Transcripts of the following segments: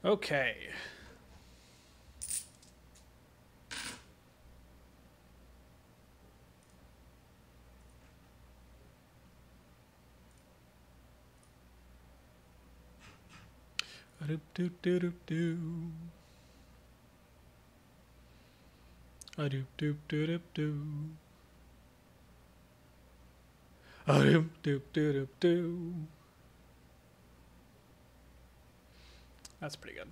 Okay. A-doop-doop-doop-doop-doo. A-doop-doop-doop-doop-doo. A-doop-doop-doop-doop-doo. That's pretty good.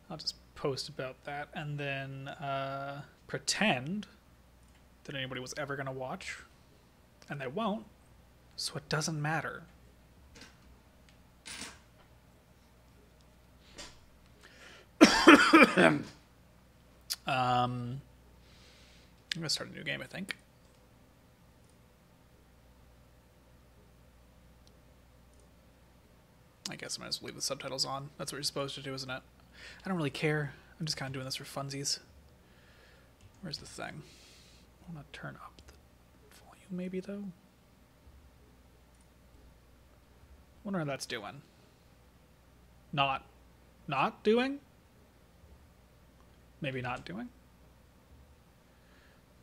I'll just post about that and then pretend that anybody was ever going to watch. And they won't, so it doesn't matter. I'm going to start a new game, I think. I guess I might as well leave the subtitles on. That's what you're supposed to do, isn't it? I don't really care. I'm just kind of doing this for funsies. Where's the thing? I want to turn up the volume maybe, though. Wonder how that's doing. Not doing? Maybe not doing?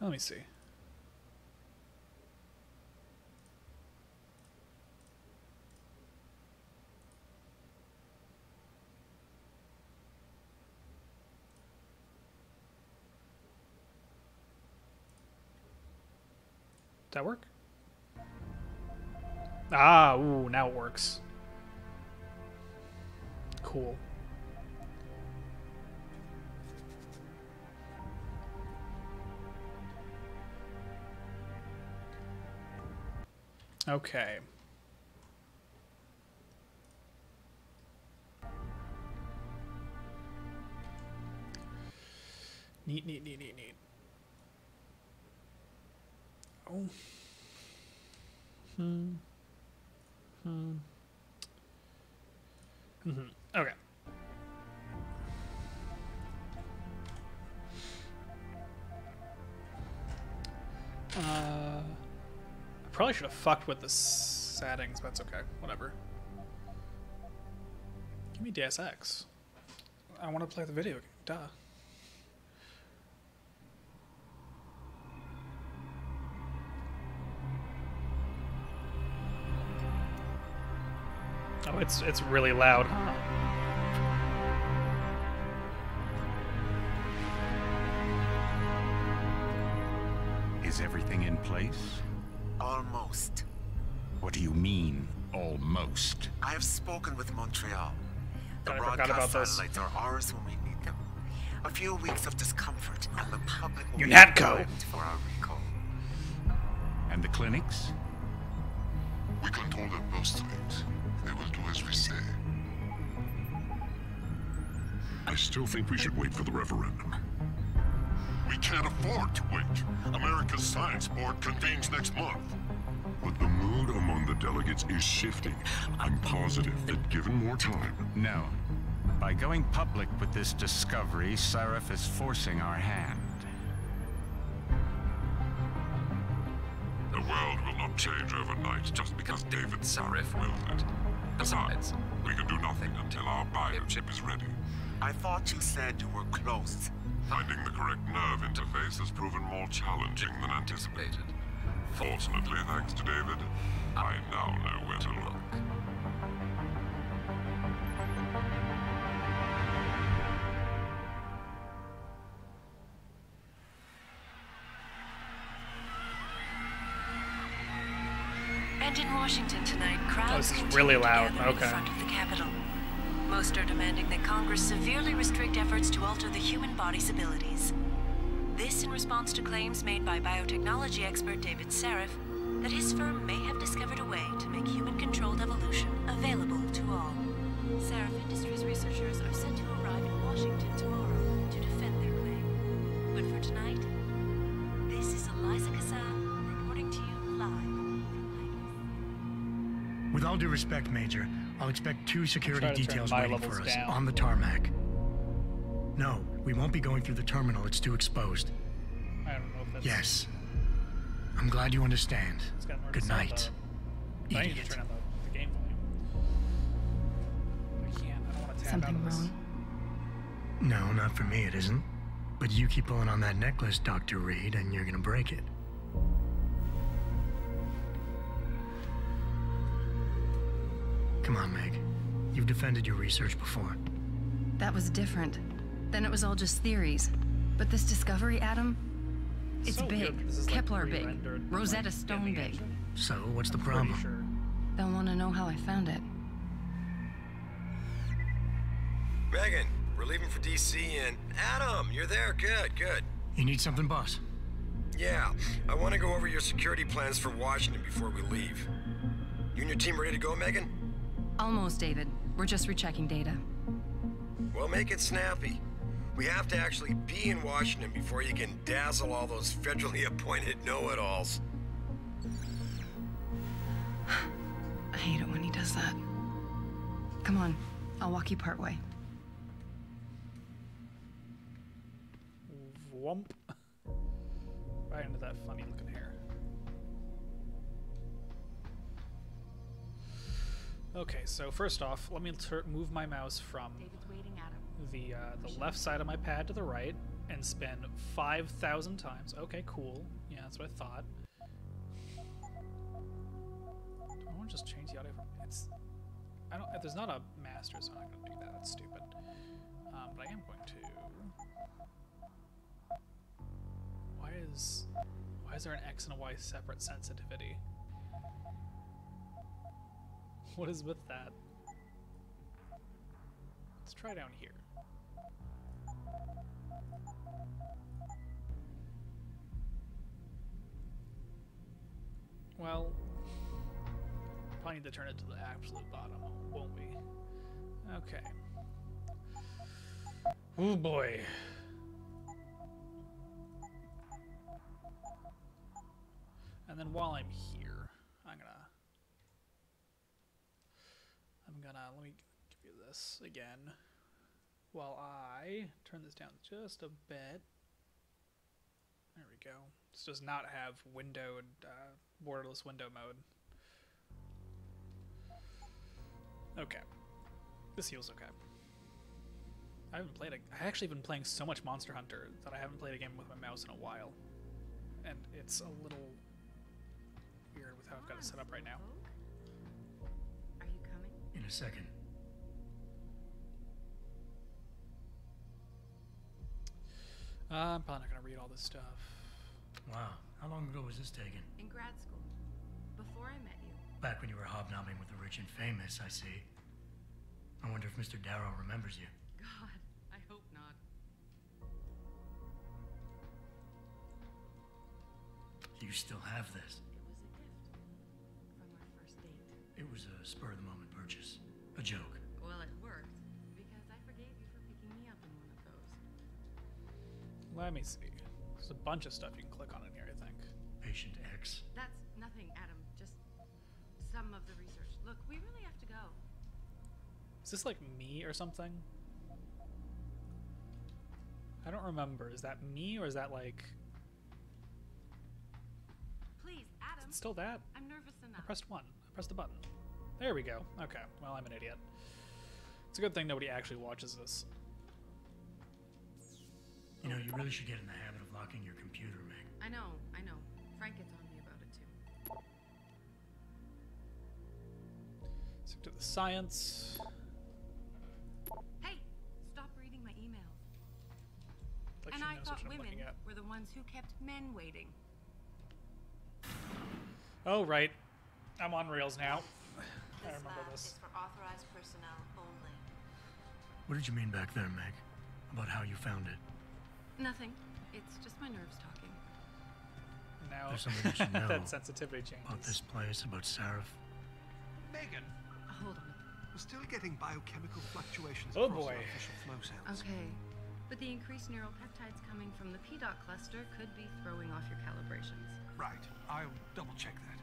Let me see. Does that work? Ah, ooh, now it works. Cool. Okay. Neat. Oh. Okay. I probably should have fucked with the settings, but that's okay. Whatever. Give me Deus Ex. I want to play the video game. Duh. Oh, it's really loud, huh? Is everything in place? Almost. What do you mean, almost? I have spoken with Montreal. The I forgot about broadcast this. satellites are ours when we need them. A few weeks of discomfort, and the public will be UNATCO. equipped for our recall. And the clinics? We control their birth rate. They will do as we say. I still think we should wait for the referendum. We can't afford to wait. America's Science Board convenes next month. But the mood among the delegates is shifting. I'm positive that given more time... No. By going public with this discovery, Sarif is forcing our hand. The world will not change overnight just because David Sarif willed it. Besides, we can do nothing until our biochip is ready. I thought you said you were close. Finding the correct nerve interface has proven more challenging than anticipated. Fortunately, thanks to David, I now know where to look. And in Washington tonight, crowds this is continue really to loud. gather Okay. in front of the Capitol. Most are demanding that Congress severely restrict efforts to alter the human body's abilities. This in response to claims made by biotechnology expert David Sarif that his firm may have discovered a way to make human-controlled evolution available to all. Sarif Industries researchers are set to arrive in Washington tomorrow to defend their claim. But for tonight, this is Eliza Kassan reporting to you live from Vegas. With all due respect, Major, I'll expect 2 security Try to turn details my waiting levels for us down. on the tarmac. No, we won't be going through the terminal. It's too exposed. I don't know if that's... Yes. I'm glad you understand. It's got more to Good say night, I need to idiot. turn on the game volume. I can't. I don't want to tap out Something of this. wrong? No, not for me, it isn't. But you keep pulling on that necklace, Dr. Reed, and you're gonna break it. Come on, Meg. You've defended your research before. That was different. Then it was all just theories. But this discovery, Adam, it's So big. weird that this is, like, Kepler big. re-rendered, Rosetta like, Stone in the big. engine. So, what's the Pretty problem? sure. They'll want to know how I found it. Megan, we're leaving for DC and... Adam, you're there. Good, good. You need something, boss? Yeah, I want to go over your security plans for Washington before we leave. You and your team ready to go, Megan? Almost, David. We're just rechecking data. Well, make it snappy. We have to actually be in Washington before you can dazzle all those federally appointed know-it-alls. I hate it when he does that. Come on, I'll walk you part way. Whomp. Right into that funny looking hair. Okay, so first off, let me move my mouse from David's waiting, Adam. the left side of my pad to the right and spin 5,000 times. Okay, cool. Yeah, that's what I thought. Do I want to just change the audio? I don't. There's not a master, so I'm not going to do that. That's stupid. But I am going to. Why is there an X and a Y separate sensitivity? What is with that? Let's try down here. Well, probably need to turn it to the absolute bottom, won't we? Okay. Oh boy. And then while I'm here, let me give you this again. While I turn this down just a bit. There we go. This does not have windowed, borderless window mode. Okay. This feels okay. I actually been playing so much Monster Hunter that I haven't played a game with my mouse in a while. And it's a little weird with how I've got it set up right now. Are you coming? In a second. I'm probably not going to read all this stuff. Wow. How long ago was this taken? In grad school. Before I met you. Back when you were hobnobbing with the rich and famous, I see. I wonder if Mr. Darrow remembers you. God, I hope not. You still have this. It was a gift. From our first date. It was a spur-of-the-moment purchase. A joke. Well, it worked. Because I forgave you for picking me up in one of those. Let me see. There's a bunch of stuff you can click on in here, I think. Patient X. That's nothing, Adam. Just some of the research. Look, we really have to go. Is this like me or something? I don't remember. Is that me or is that like... Please, Adam. It's still that? I'm nervous I enough. pressed 1. I pressed the button. There we go. Okay. Well, I'm an idiot. It's a good thing nobody actually watches this. You know, you really should get in the habit of locking your computer, Meg. I know. Frank gets on me about it too. Stick to the science. Hey, stop reading my emails. Like And she I knows thought what I'm women looking at. were the ones who kept men waiting. Oh, right. I'm on rails now. I This remember lab this. is for authorized personnel only. What did you mean back there, Meg? About how you found it? Nothing. It's just my nerves talking. Now There's something you should know that sensitivity changes. about this place, about Sarif. Megan, Hold on. we're still getting biochemical fluctuations Oh, across boy. our official flow cells. Okay. But the increased neural peptides coming from the PDOT cluster could be throwing off your calibrations. Right. I'll double check that.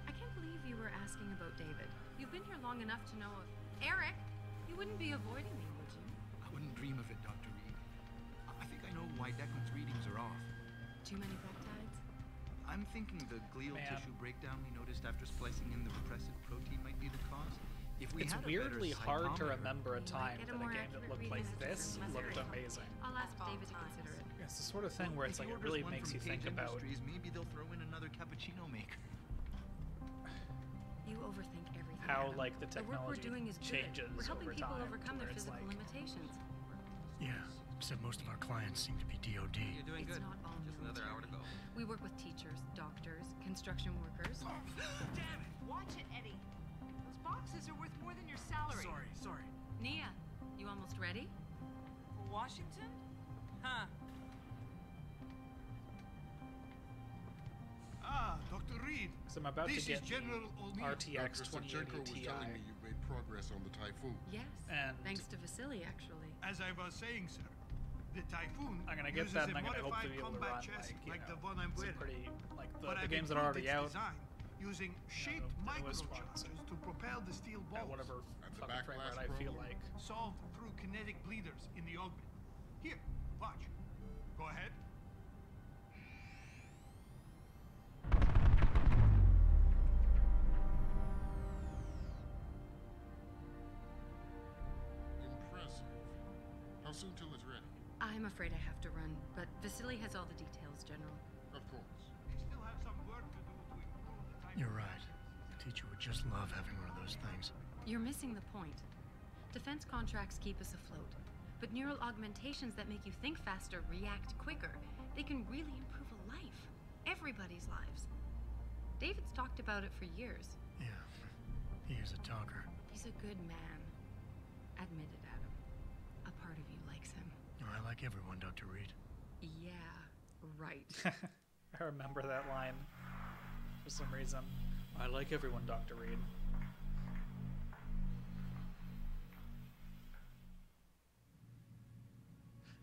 I can't believe you were asking about David. You've been here long enough to know Eric, you wouldn't be avoiding me, would you? I wouldn't dream of it, Dr. Reed. I think I know why Declan's readings are off. Too many peptides? I'm thinking the glial Man. tissue breakdown we noticed after splicing in the repressive protein might be the cause. If we It's had a weirdly better hard to cytometer- remember a time Get that a more a game that accurate looked reading like of this the looked material. amazing. I'll ask David to consider it. It's the sort of thing where If it's like he it orders really one makes from you think Cage about. Industries, maybe they'll throw in another cappuccino maker. You overthink everything. How, Adam. like, the The work we're technology doing is good. changes We're helping over people time, overcome where their it's physical like- limitations. Yeah, except most of our clients seem to be DOD. You're doing It's good. not all Just another hour to go. We work with teachers, doctors, construction workers. Damn it! Watch it, Eddie. Those boxes are worth more than your salary. Sorry. Nia, you almost ready? For Washington? Huh. Ah, Dr. Reed. Because I'm about This to is get General O'Neill. RTX Dr. 2080 Sechenko was Ti. telling me you've made progress on the Typhoon. Yes. And thanks to Vasily, actually. As I was saying, sir, the Typhoon I'm gonna get uses that, a and I'm gonna hope to modified be able to combat run chassis like, the one I'm some wearing. pretty like But the I've games that are improved already its out design using shaped the newest ones, microchargers to propel the steel at bolts, whatever And the fucking frame backlash rate I feel program? like. solved through kinetic bleeders in the augment. Here, watch. Go ahead. Impressive. How soon till it's ready? I'm afraid I have to run, but Vasily has all the details, General. Of course. We still have some work to do to improve the Typhoon. You're right. The teacher would just love having one of those things. You're missing the point. Defense contracts keep us afloat, but neural augmentations that make you think faster, react quicker, they can really improve a life. Everybody's lives. David's talked about it for years. Yeah, he is a talker. He's a good man. Admit it, Adam. A part of you likes him. I like everyone, Dr. Reed. Yeah, right. I remember that line for some reason. I like everyone, Dr. Reed.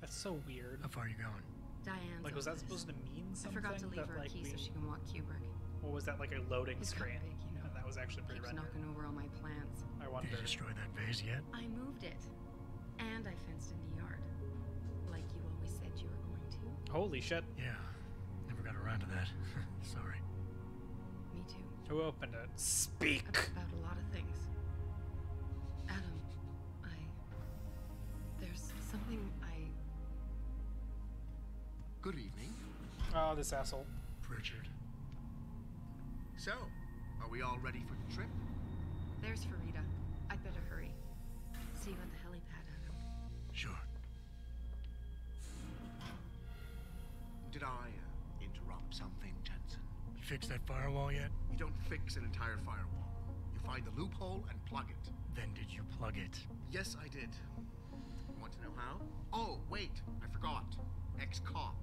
That's so weird. How far are you going? Diane's Like, was that office. supposed to mean I something? forgot to leave that, her a like, key we, so she can walk Kubrick. or was that like a loading He's screen? got big, you know. And that was actually Keeps pre-rendered. knocking over all my plants. I Did wonder. you destroy that vase yet? I moved it. And I fenced in the yard. Like you always said you were going to. Holy shit! Yeah, never got around to that. Sorry. Me too. Who opened it? Speak. About a lot of things. Adam, there's something I... Good evening. Oh, this asshole. Pritchard. So, are we all ready for the trip? There's Farida. I'd better hurry. See you at the helipad, Adam. Sure. Did I interrupt something, Jensen? You fixed that firewall yet? You don't fix an entire firewall. You find the loophole and plug it. Then did you plug it? Yes, I did. Want to know how? Oh, wait, I forgot. Ex-cop.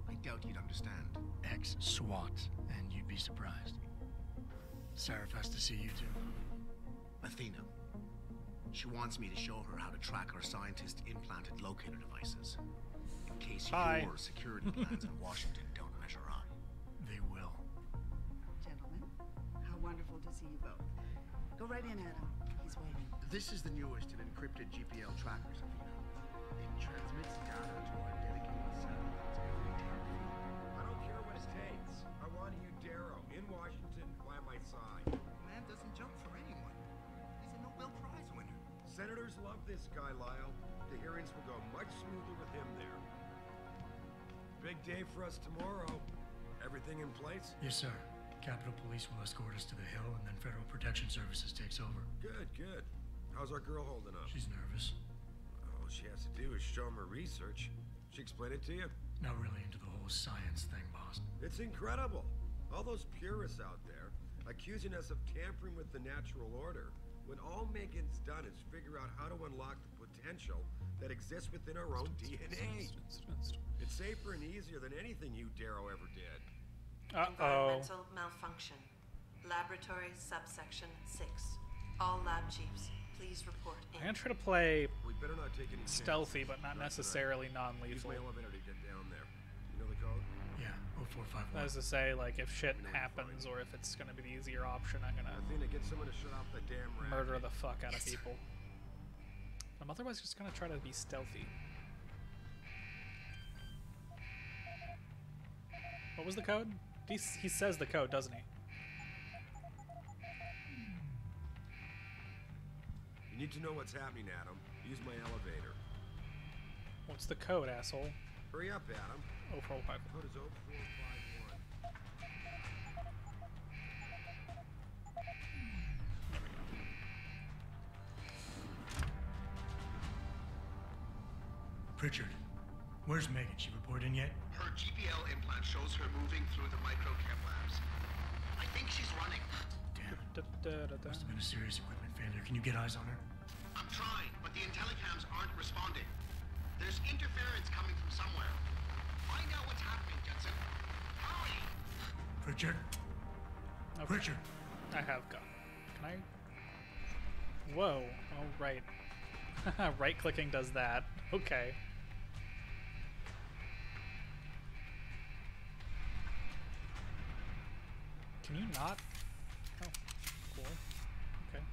I doubt you'd understand. Ex-SWAT, and you'd be surprised. Sarif has to see you too. Athena. She wants me to show her how to track our scientist-implanted locator devices. In case Bye. your security plans in Washington don't measure up. They will. Gentlemen, how wonderful to see you both. Go right in, Adam. He's waiting. This is the newest in encrypted GPL trackers, Athena. It transmits data to our dedicated satellites every 10 feet. I don't care what it takes. I want you, Darrow, in Washington, by my side. The man doesn't jump for anyone. He's a Nobel Prize winner. Senators love this guy, Lyle. The hearings will go much smoother with him there. Big day for us tomorrow. Everything in place? Yes, sir. Capitol Police will escort us to the Hill, and then Federal Protection Services takes over. Good, good. How's our girl holding up? She's nervous. All she has to do is show him her research. She explain it to you? Not really into the whole science thing, boss. It's incredible. All those purists out there accusing us of tampering with the natural order, when all Megan's done is figure out how to unlock the potential that exists within our own DNA. It's safer and easier than anything you, Darrow, ever did. Uh-oh. Environmental malfunction. Laboratory subsection 6. All lab chiefs, please report in. I'm gonna try to play We better not take any stealthy, chances. but not tonight. necessarily Use non-lethal. my elevator to get down there. You know the code? Yeah, over 4451. As to say, like, if shit happens or if it's gonna be the easier option, I'm gonna Athena, get someone to shut off the damn rat. murder the fuck out of people. I'm otherwise just gonna try to be stealthy. What was the code? He says the code, doesn't he? You need to know what's happening, Adam. Use my elevator. What's the code, asshole? Hurry up, Adam. 0451. Code is 0451. There we go. Pritchard, where's Megan? She report in yet? Her GPL implant shows her moving through the microchem labs. I think she's running. Damn. Must have been a serious equipment failure. Can you get eyes on her? I'm trying, but the intellicams aren't responding. There's interference coming from somewhere. Find out what's happening, Jensen. Hurry! Pritchard? Okay. Pritchard! I have gun. Can I? Whoa. Oh, right. Right-clicking does that. Okay. Can you not? Oh, cool. Okay.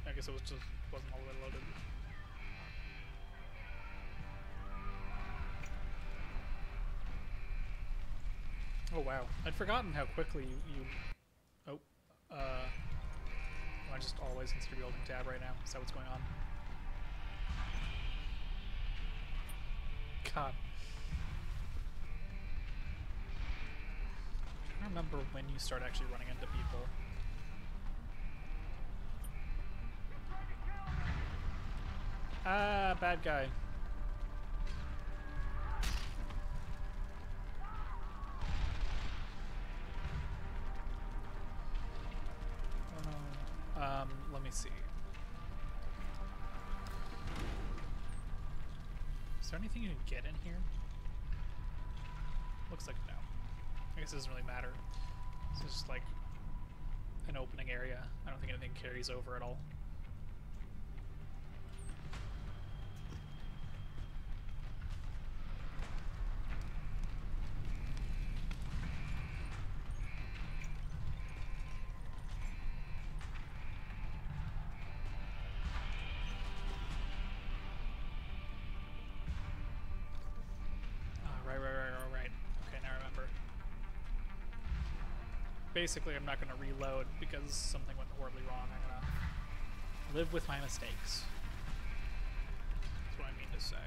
I guess it was just wasn't all the way loaded. Oh wow, I'd forgotten how quickly you oh, I just always consider building tab right now. Is that what's going on? God. I don't remember when you start actually running into people. Ah, bad guy. Oh no. Let me see. Is there anything you can get in here? Looks like no. I guess it doesn't really matter. It's just like an opening area. I don't think anything carries over at all. Basically, I'm not going to reload because something went horribly wrong. I'm going to live with my mistakes. That's what I mean to say.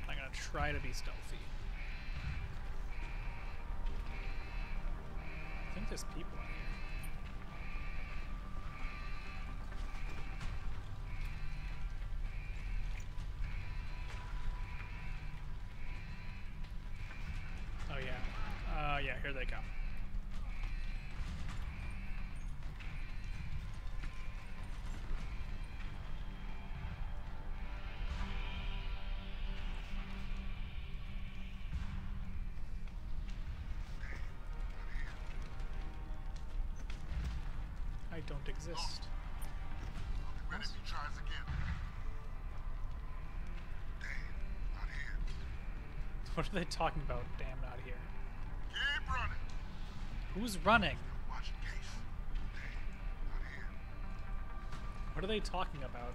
I'm going to try to be stealthy. I think there's people in here. Oh yeah. Yeah, here they come. I don't exist. What if he tries again? Damn, not here. What are they talking about? Damn, not here. Keep running. Who's running? Watch the case. Damn, not here. What are they talking about?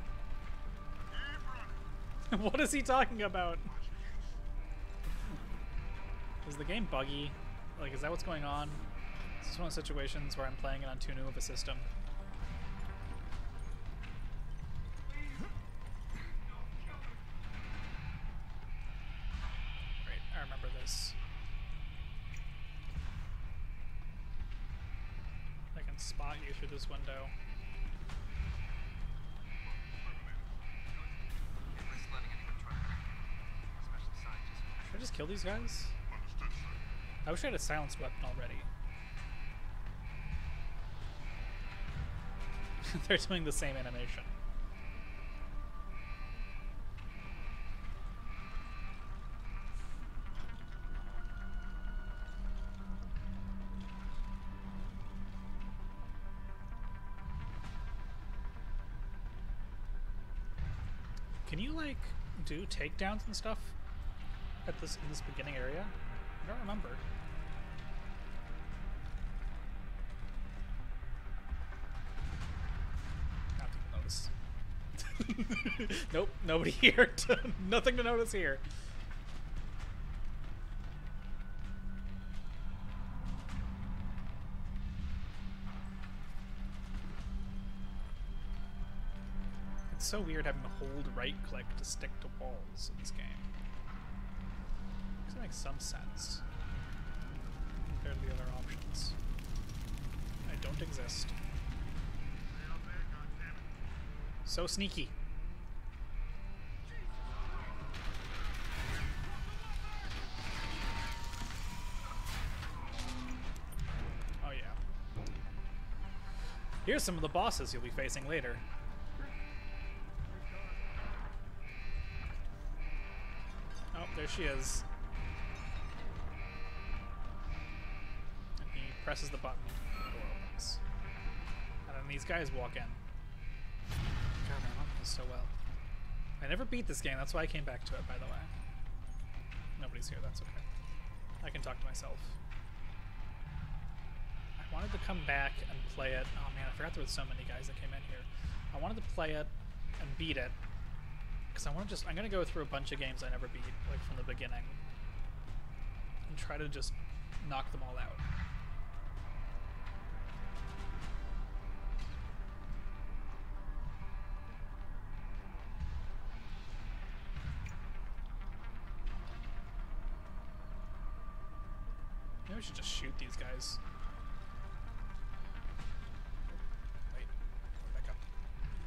Keep running. What is he talking about? Watch the case. Is the game buggy? Like, is that what's going on? This is one of the situations where I'm playing it on too new of a system. Great, I remember this. I can spot you through this window. Should I just kill these guys? Understood, sir. I wish I had a silenced weapon already. They're doing the same animation. Can you like do takedowns and stuff at this in this beginning area? don't remember. Not even notice. Nope, nobody here. Nothing to notice here. It's so weird having to hold right click to stick to walls in this game. That makes some sense compared to the other options. I don't exist. So sneaky. Oh yeah. Here's some of the bosses you'll be facing later. Oh, there she is. And he presses the button and the door opens. And then these guys walk in. God, I remember this so well. I never beat this game, that's why I came back to it, by the way. Nobody's here, that's okay. I can talk to myself. I wanted to come back and play it. Oh man, I forgot there were so many guys that came in here. I wanted to play it and beat it. Because I want to I'm going to go through a bunch of games I never beat, like from the beginning. And try to just knock them all out. Maybe we should just shoot these guys. Wait, run back up.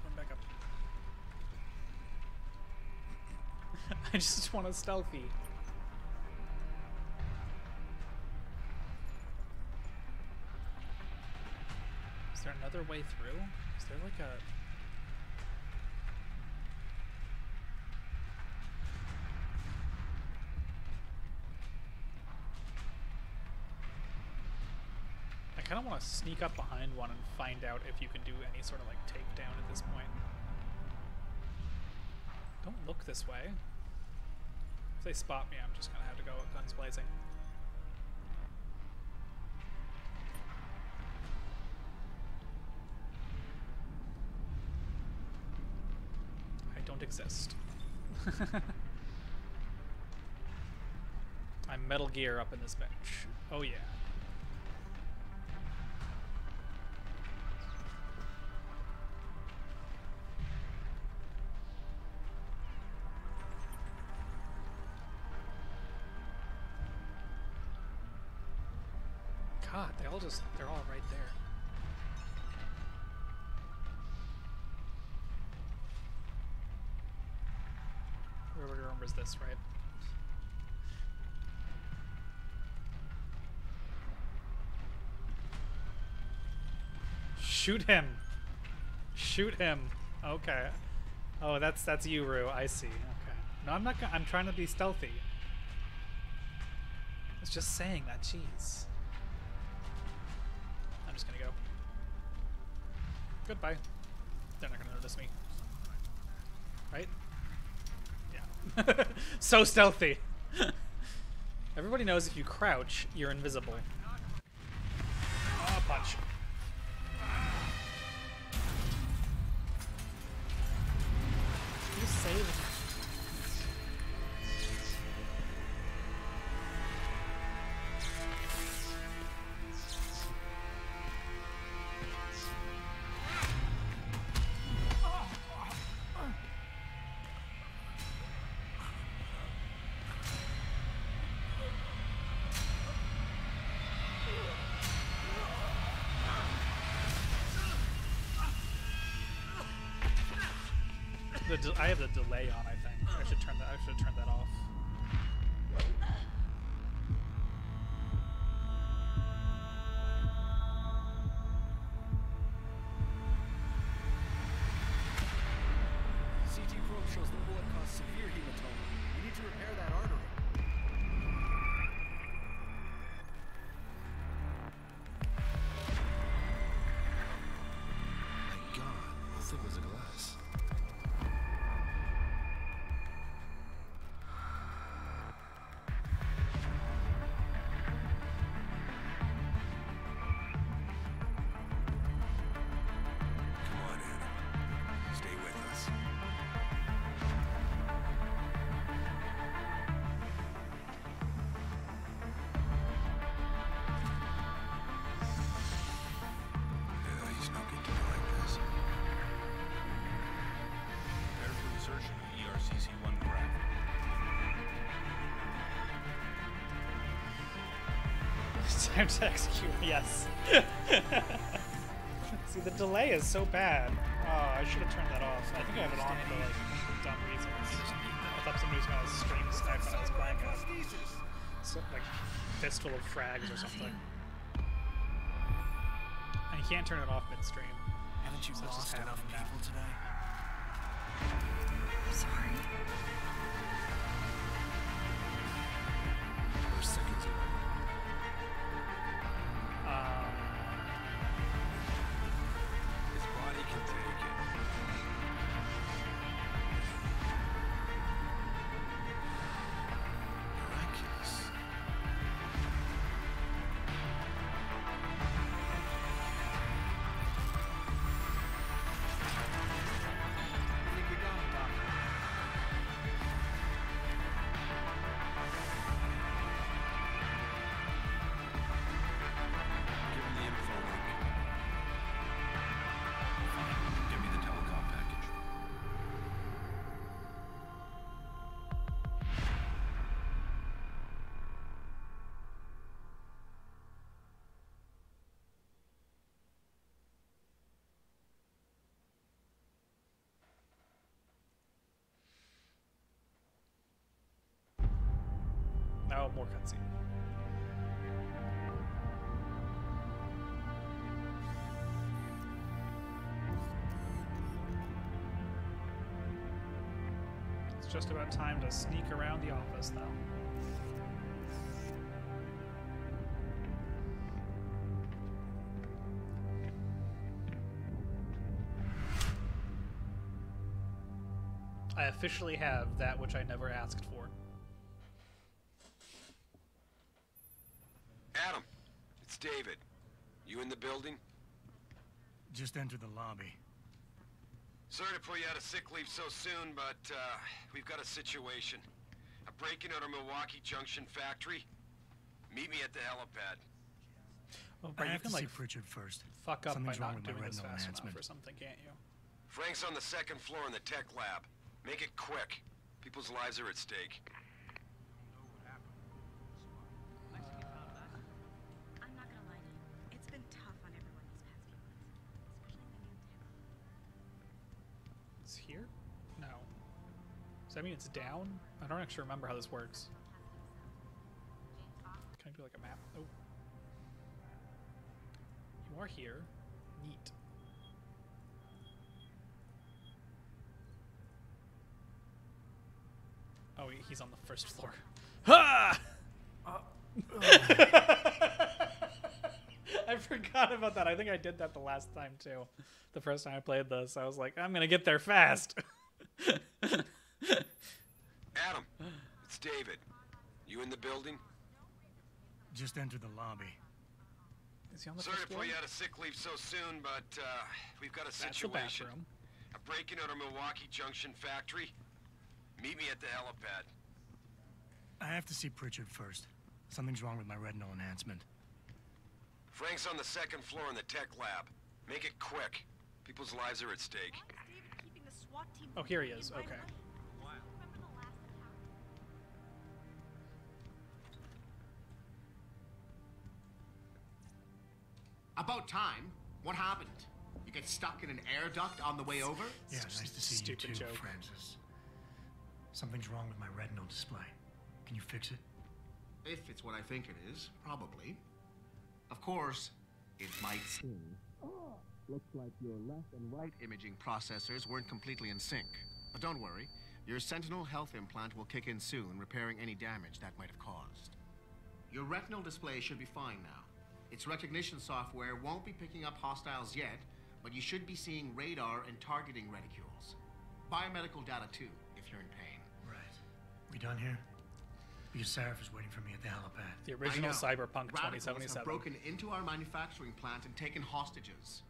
Run back up. I just want a stealthy. Is there another way through? Is there like a... I kind of want to sneak up behind one and find out if you can do any sort of like takedown at this point. Don't look this way. If they spot me, I'm just gonna have to go guns blazing. I don't exist. I'm Metal Gear up in this bitch. Oh yeah. God, they're all right there. Everybody remembers this, right? Shoot him! Shoot him! Okay. Oh, that's you, Rue. I see. Okay. No, I'm not I'm trying to be stealthy. I was just saying that, jeez. I'm just gonna go. Goodbye. They're not gonna notice me. Right? Yeah. So stealthy! Everybody knows if you crouch, you're invisible. Oh, punch. You saved. I have the delay on, I think. I should turn that off. CT probe shows the bullet caused severe hematoma. We need to repair that artery. My God, how thick was the glass? Time to execute, yes. See, the delay is so bad. Oh, I should have turned that off. I think I have it on for, like, dumb reasons. I thought somebody was gonna stream Skype when I was playing it. So, like, fistful of frags or something. And you can't turn it off midstream. Haven't you lost enough people today? I'm sorry. We're seconds away. His body can take it. Miraculous. I think we got him, Doc. Give him the info link. Fine. Give me the telecom package. Now more cutscene. It's just about time to sneak around the office now. I officially have that which I never asked for. Adam, it's David. You in the building? Just enter the lobby. Sorry to pull you out of sick leave so soon, but we've got a situation. A break-in at our Milwaukee Junction factory. Meet me at the helipad. Oh, I but you have can to see like Pritchard first. fuck up Something's by wrong not with my doing this retinal fast enhancement. enough or something, can't you? Frank's on the second floor in the tech lab. Make it quick. People's lives are at stake. I'm not gonna lie to you. It's been tough on everyone these past few months. Especially the new tech. It's here? No. Does that mean it's down? I don't actually remember how this works. Can I do like a map? Oh. You are here. Neat. Oh, he's on the first floor. Ha! I forgot about that. I think I did that the last time too. The first time I played this, I was like, I'm gonna get there fast. Adam, it's David. You in the building? Just enter the lobby. Is he on the Sorry first to floor? pull you out of sick leave so soon, but we've got a That's the situation. bathroom. A break-in at our Milwaukee Junction factory. Meet me at the helipad. I have to see Pritchard first. Something's wrong with my retinal enhancement. Frank's on the second floor in the tech lab. Make it quick. People's lives are at stake. Oh, here he is. Okay. About time. What happened? You get stuck in an air duct on the way over? Yeah, nice to see you stupid too, joke. Francis. Something's wrong with my retinal display. Can you fix it? If it's what I think it is, probably. Of course, it might seem. Looks like your left and right imaging processors weren't completely in sync. But don't worry, your Sentinel health implant will kick in soon, repairing any damage that might have caused. Your retinal display should be fine now. Its recognition software won't be picking up hostiles yet, but you should be seeing radar and targeting reticules. Biomedical data too, if you're in pain. Right. We done here? Because Sarif is waiting for me at the helipad. The original I know. Cyberpunk Radicals 2077. have broken into our manufacturing plant and taken hostages.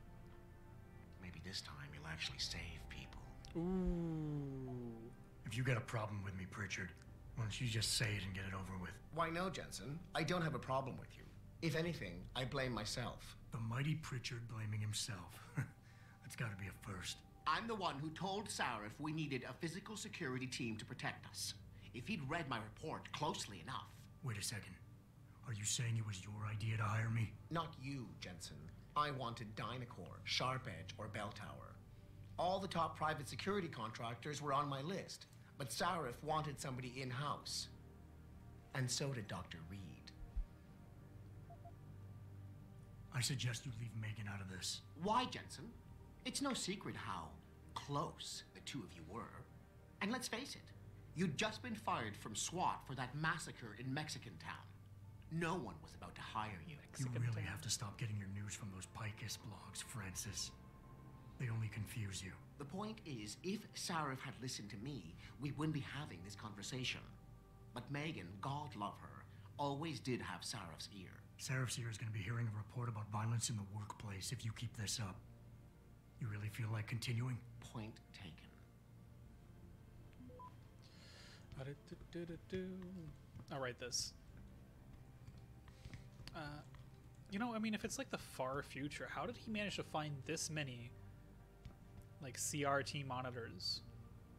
Maybe this time you'll actually save people. Ooh. If you got a problem with me, Pritchard, why don't you just say it and get it over with? Why no, Jensen? I don't have a problem with you. If anything, I blame myself. The mighty Pritchard blaming himself. That's gotta be a first. I'm the one who told Sarif we needed a physical security team to protect us. If he'd read my report closely enough. Wait a second. Are you saying it was your idea to hire me? Not you, Jensen. I wanted Dynacore, Sharp Edge, or Bell Tower. All the top private security contractors were on my list, but Sarif wanted somebody in-house. And so did Dr. Reed. I suggest you leave Megan out of this. Why, Jensen? It's no secret how close the two of you were. And let's face it, you'd just been fired from SWAT for that massacre in Mexican Town. No one was about to hire you. You really have to stop getting your news from those Picus blogs, Francis. They only confuse you. The point is, if Sarif had listened to me, we wouldn't be having this conversation. But Megan, God love her, always did have Sarif's ear. Sarif's ear is going to be hearing a report about violence in the workplace if you keep this up. You really feel like continuing? Point taken. I'll write this. You know, I mean, if it's like the far future, how did he manage to find this many, like, CRT monitors?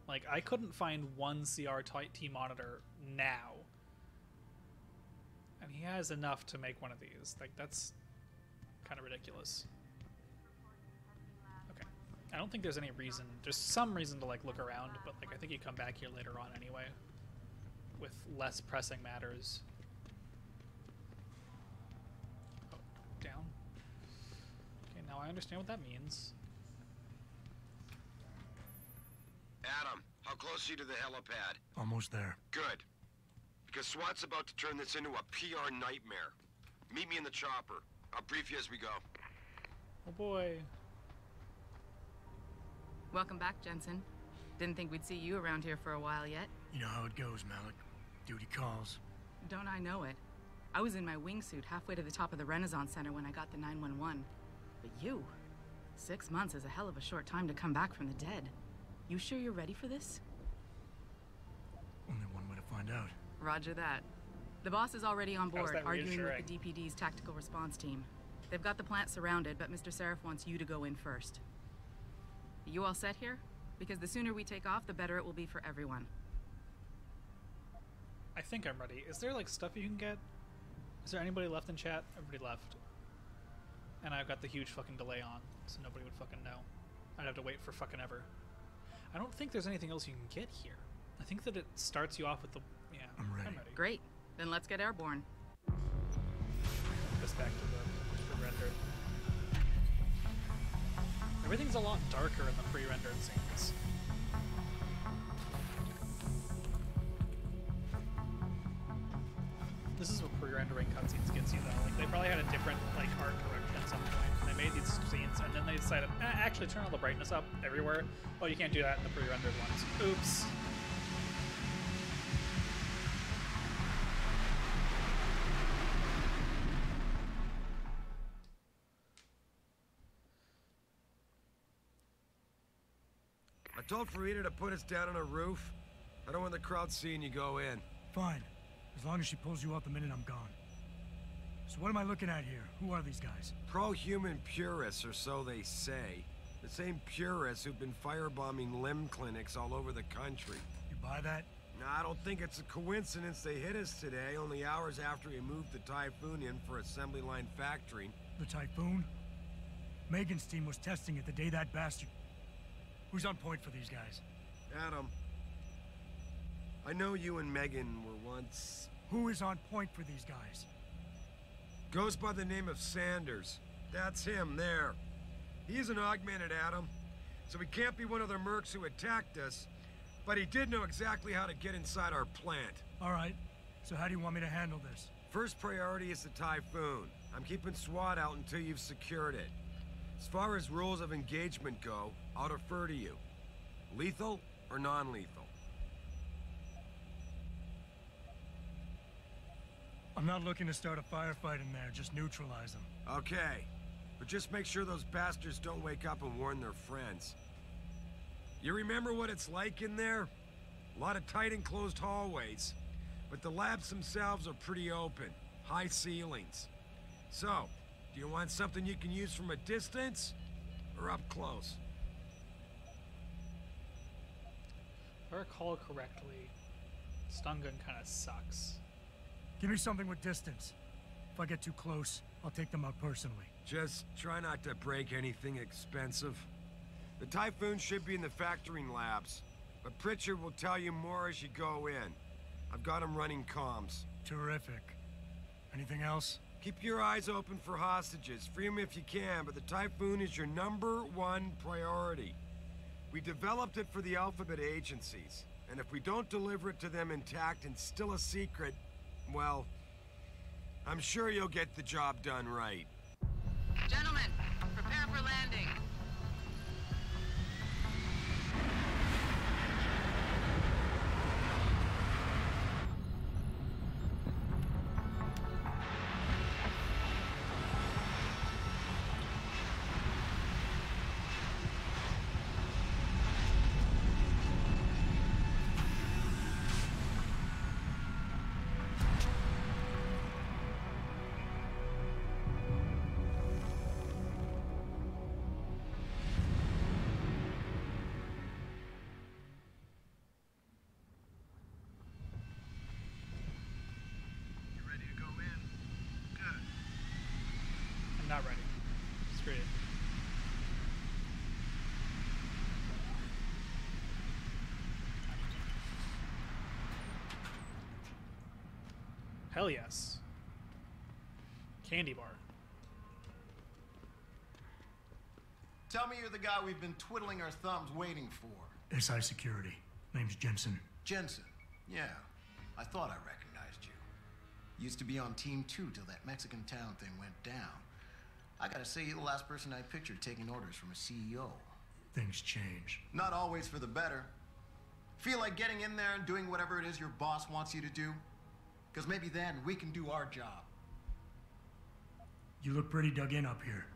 Like, I couldn't find one CRT monitor now. And he has enough to make one of these. Like, that's kind of ridiculous. Okay. I don't think there's any reason. There's some reason to, like, look around, but, like, I think you come back here later on anyway. With less pressing matters. Oh, down. Okay, now I understand what that means. Adam, how close are you to the helipad? Almost there. Good. Because SWAT's about to turn this into a PR nightmare. Meet me in the chopper. I'll brief you as we go. Oh boy. Welcome back, Jensen. Didn't think we'd see you around here for a while yet. You know how it goes, Malik. Duty calls. Don't I know it? I was in my wingsuit halfway to the top of the Renaissance Center when I got the 911. But you? 6 months is a hell of a short time to come back from the dead. You sure you're ready for this? Only one way to find out. Roger that. The boss is already on board, arguing reassuring? with the DPD's tactical response team. They've got the plant surrounded, but Mr. Sarif wants you to go in first. You all set here? Because the sooner we take off, the better it will be for everyone. I think I'm ready. Is there, like, stuff you can get? Is there anybody left in chat? Everybody left. And I've got the huge fucking delay on, so nobody would fucking know. I'd have to wait for fucking ever. I don't think there's anything else you can get here. I think that it starts you off with the... Yeah, I'm ready. Great. Then let's get airborne. This back to the rendered. Everything's a lot darker in the pre-rendered scenes. This is what pre-rendering cutscenes gets you, though. Like, they probably had a different, like, art direction at some point. And they made these scenes, and then they decided, actually turn all the brightness up everywhere. Oh, you can't do that in the pre-rendered ones. Oops. I told Farida to put us down on a roof. I don't want the crowd seeing you go in. Fine. As long as she pulls you up the minute I'm gone. So what am I looking at here? Who are these guys? Pro-human purists, or so they say. The same purists who've been firebombing limb clinics all over the country. You buy that? No, I don't think it's a coincidence they hit us today, only hours after we moved the Typhoon in for assembly line factory. The Typhoon? Megan's team was testing it the day that bastard... Who's on point for these guys? Adam, I know you and Megan were once... Who is on point for these guys? Goes by the name of Sanders. That's him, there. He's an augmented Adam, so he can't be one of the mercs who attacked us, but he did know exactly how to get inside our plant. All right, so how do you want me to handle this? First priority is the Typhoon. I'm keeping SWAT out until you've secured it. As far as rules of engagement go, I'll defer to you. Lethal or non-lethal? I'm not looking to start a firefight in there, just neutralize them. Okay, but just make sure those bastards don't wake up and warn their friends. You remember what it's like in there? A lot of tight enclosed hallways, but the labs themselves are pretty open, high ceilings. So, do you want something you can use from a distance, or up close? If I recall correctly, stun gun kind of sucks. Give me something with distance. If I get too close, I'll take them out personally. Just try not to break anything expensive. The Typhoon should be in the factoring labs, but Pritchard will tell you more as you go in. I've got him running comms. Terrific. Anything else? Keep your eyes open for hostages. Free them if you can, but the Typhoon is your #1 priority. We developed it for the Alphabet agencies, and if we don't deliver it to them intact and still a secret, well, I'm sure you'll get the job done right. Gentlemen, prepare for landing. I'm not ready. Screw it. Hell yes. Candy bar. Tell me you're the guy we've been twiddling our thumbs waiting for. SI Security. Name's Jensen. Jensen. Yeah. I thought I recognized you. Used to be on Team 2 till that Mexican town thing went down. I gotta say, you're the last person I pictured taking orders from a CEO. Things change. Not always for the better. Feel like getting in there and doing whatever it is your boss wants you to do? Because maybe then we can do our job. You look pretty dug in up here.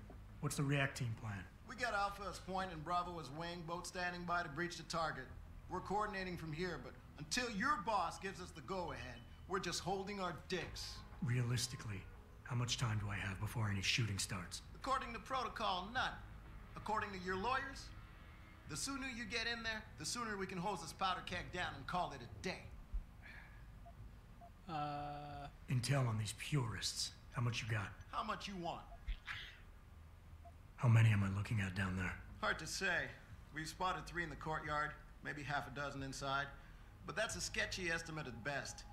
What's the react team plan? We got Alpha as point and Bravo as wing, both standing by to breach the target. We're coordinating from here, but until your boss gives us the go-ahead, we're just holding our dicks. Realistically, how much time do I have before any shooting starts? According to protocol, none. According to your lawyers, the sooner you get in there, the sooner we can hose this powder keg down and call it a day. Intel on these purists. How much you got? How much you want? How many am I looking at down there? Hard to say. We've spotted 3 in the courtyard, maybe half a dozen inside. But that's a sketchy estimate at best,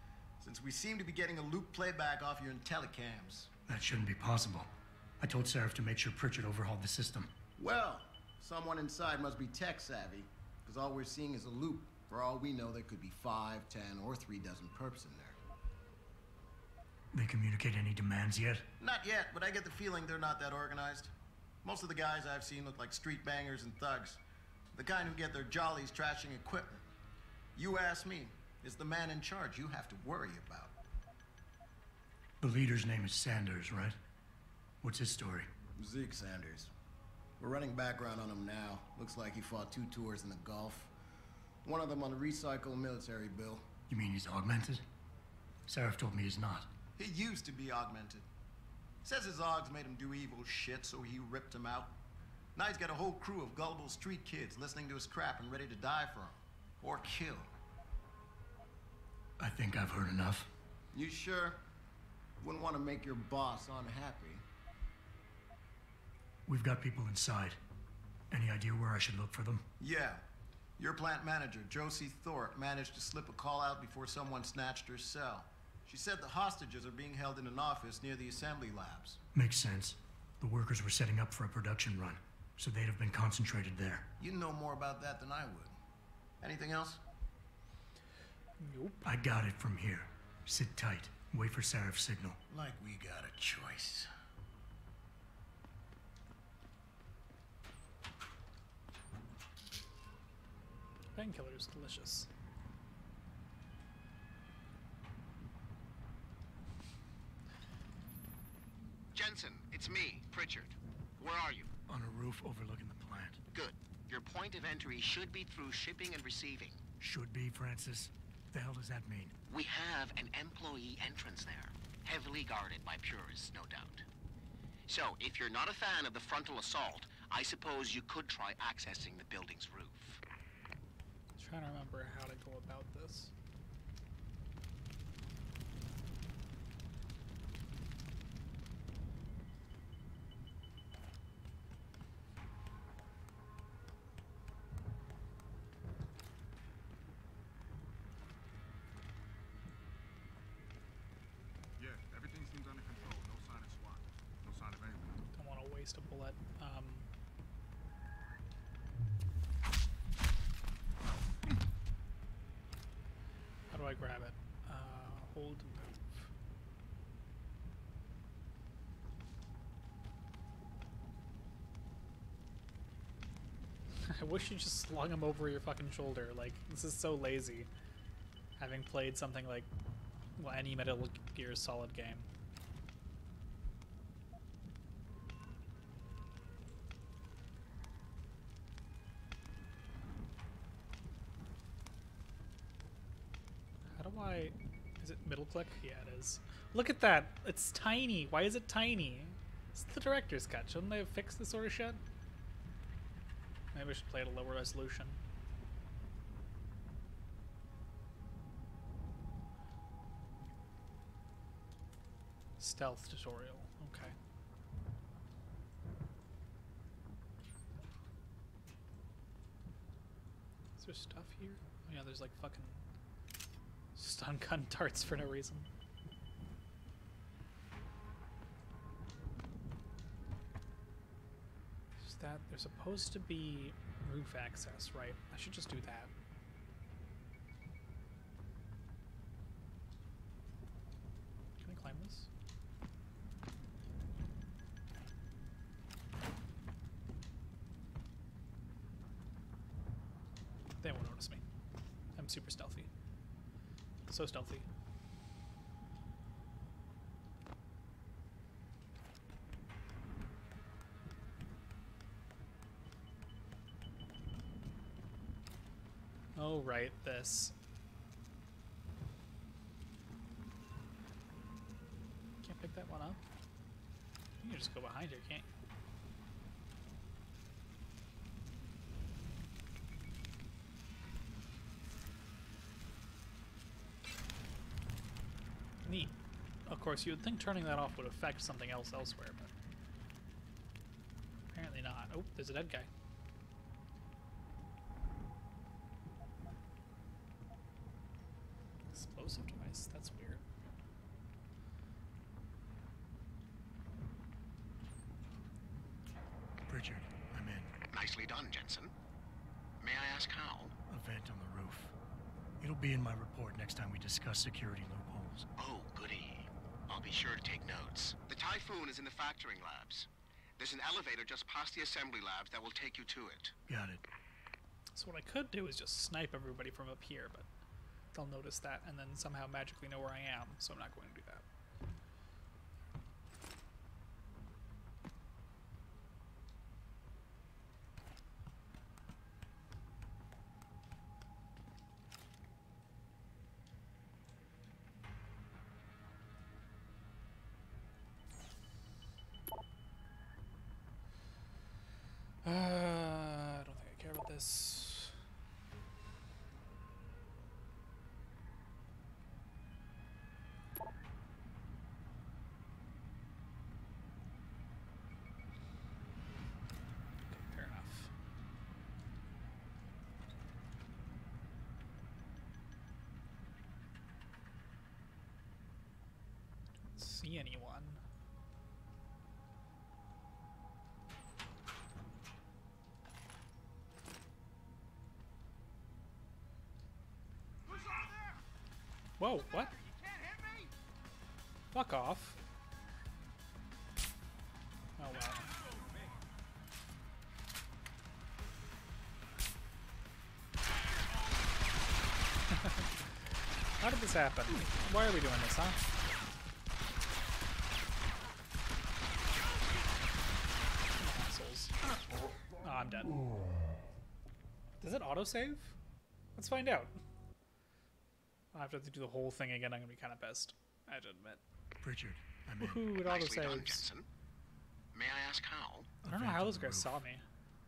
since we seem to be getting a loop playback off your IntelliCams. That shouldn't be possible. I told Seraph to make sure Pritchard overhauled the system. Well, someone inside must be tech savvy, because all we're seeing is a loop. For all we know, there could be 5, 10, or 3 dozen perps in there. They communicate any demands yet? Not yet, but I get the feeling they're not that organized. Most of the guys I've seen look like street bangers and thugs. The kind who get their jollies trashing equipment. You ask me, it's the man in charge you have to worry about. The leader's name is Sanders, right? What's his story? Zeke Sanders. We're running background on him now. Looks like he fought 2 tours in the Gulf. One of them on a recycled military bill. You mean he's augmented? Seraph told me he's not. He used to be augmented. Says his augs made him do evil shit, so he ripped him out. Now he's got a whole crew of gullible street kids listening to his crap and ready to die for him. Or kill. I think I've heard enough. You sure? Wouldn't want to make your boss unhappy. We've got people inside. Any idea where I should look for them? Yeah. Your plant manager, Josie Thorpe, managed to slip a call out before someone snatched her cell. She said the hostages are being held in an office near the assembly labs. Makes sense. The workers were setting up for a production run, so they'd have been concentrated there. You know more about that than I would. Anything else? Nope. I got it from here. Sit tight. Wait for Seraph's signal. Like we got a choice. Painkillers, delicious. Jensen, it's me, Pritchard. Where are you? On a roof overlooking the plant. Good. Your point of entry should be through shipping and receiving. Should be, Francis. The hell does that mean? We have an employee entrance there. Heavily guarded by purists, no doubt. So, if you're not a fan of the frontal assault, I suppose you could try accessing the building's roof. Trying to remember how to go about this. waste a bullet. How do I grab it? Hold and move. I wish you just slung him over your fucking shoulder. Like, this is so lazy. Having played something like, well, any Metal Gear Solid game. How do I... Is it middle click? Yeah, it is. Look at that! It's tiny! Why is it tiny? It's the director's cut. Shouldn't they have fixed this sort of shit? Maybe I should play at a lower resolution. Stealth tutorial. Okay. Is there stuff here? Oh yeah, there's like fucking stun gun darts for no reason. Is that there's supposed to be roof access, right? I should just do that. Can I climb this? They won't notice me. I'm super stealthy. So stealthy. Oh, right, this. Can't pick that one up. You can just go behind her, can't you? Neat. Of course, you would think turning that off would affect something else elsewhere, but apparently not. Oh, there's a dead guy. Explosive device. That's weird. Richard, I'm in. Nicely done, Jensen. May I ask how? A vent on the roof. It'll be in my report next time we discuss security loopholes. Oh, goody. I'll be sure to take notes. The Typhoon is in the factoring labs. There's an elevator just past the assembly labs that will take you to it. Got it. So what I could do is just snipe everybody from up here, but they'll notice that and then somehow magically know where I am, so I'm not going to do that. I don't think I care about this. Okay, fair enough. Don't see anyone. Whoa, what? Fuck off. Oh well. How did this happen? Why are we doing this, huh? Assholes. Oh, I'm dead. Does it autosave? Let's find out. I'll have to do the whole thing again. I'm gonna be kind of pissed, I have to admit. Richard, I'm in. Woohoo, it Nicely done, autosaves. Jensen. May I ask how? I don't know how those guys saw me.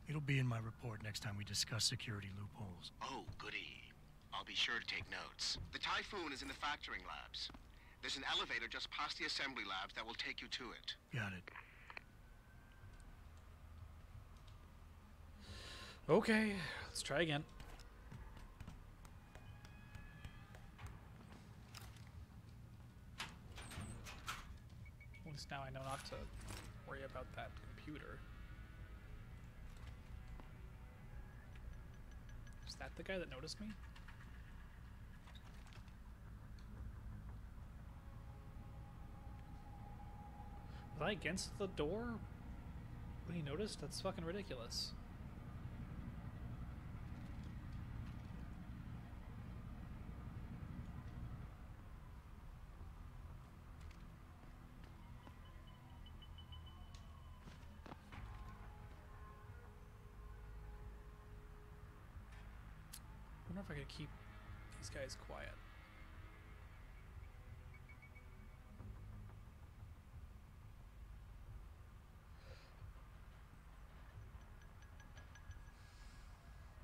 It'll be in my report next time we discuss security loopholes. Oh, goody. I'll be sure to take notes. The Typhoon is in the factoring labs. There's an elevator just past the assembly labs that will take you to it. Got it. Okay, let's try again. At least now I know not to worry about that computer. computer. Is that the guy that noticed me? Was I against the door when he noticed? That's fucking ridiculous. I wonder if I could keep these guys quiet.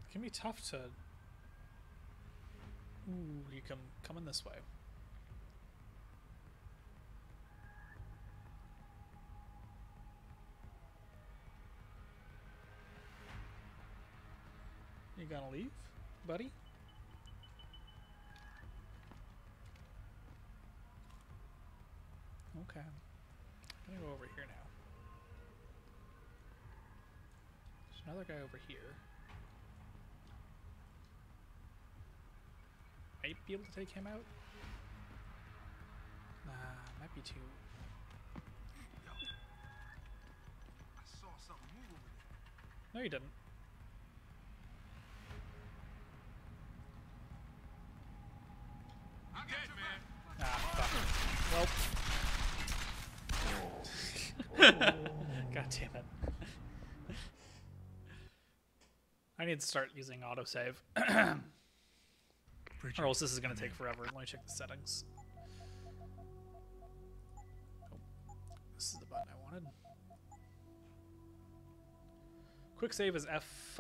It can be tough to... Ooh, you come coming this way. You gonna leave, buddy? Okay. I'm gonna go over here now. There's another guy over here. Might be able to take him out? Nah, might be too... Yo. I saw something move over there. No, you didn't. I'm dead, man. Ah, fuck. Well. God damn it. I need to start using autosave. Or else this is going to take forever. Let me check the settings. Oh, this is the button I wanted. Quick save is F5.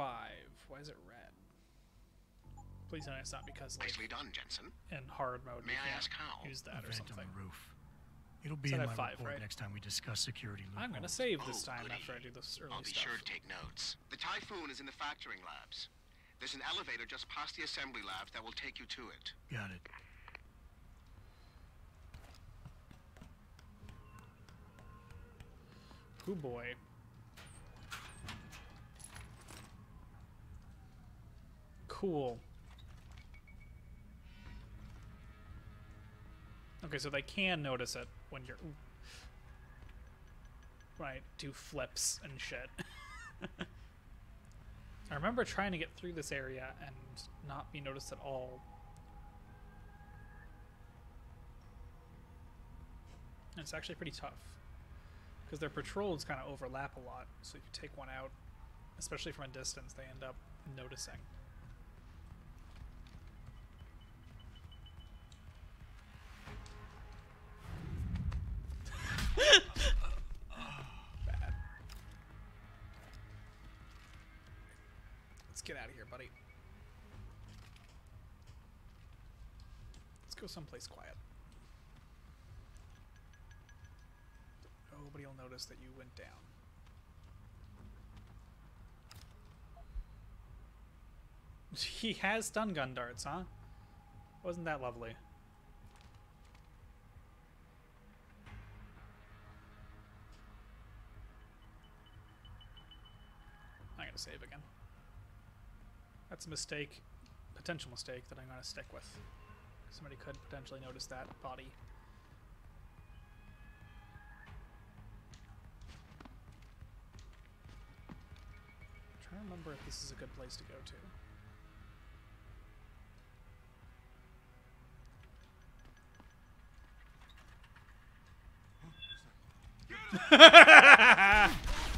Why is it red? Please tell me it's not because like, nicely done, Jensen. In hard mode, May I ask how? Use that or Event something. on the roof. It'll be It's in at my F5, report right? next time we discuss security loopholes. I'm going to save this time goody. after I do this early I'll be stuff. sure to take notes. The Typhoon is in the factoring labs. There's an elevator just past the assembly labs that will take you to it. Got it. Oh boy. Cool. Okay, so they can notice it when you're... When I do flips and shit. I remember trying to get through this area and not be noticed at all. And it's actually pretty tough. Because their patrols kind of overlap a lot, so if you take one out, especially from a distance, they end up noticing. Bad. Let's get out of here, buddy. Let's go someplace quiet. Nobody will notice that you went down. He has stun gun darts, huh? Wasn't that lovely? I'm gonna save again. That's a mistake, potential mistake that I'm gonna stick with. Somebody could potentially notice that body. I'm trying to remember if this is a good place to go to.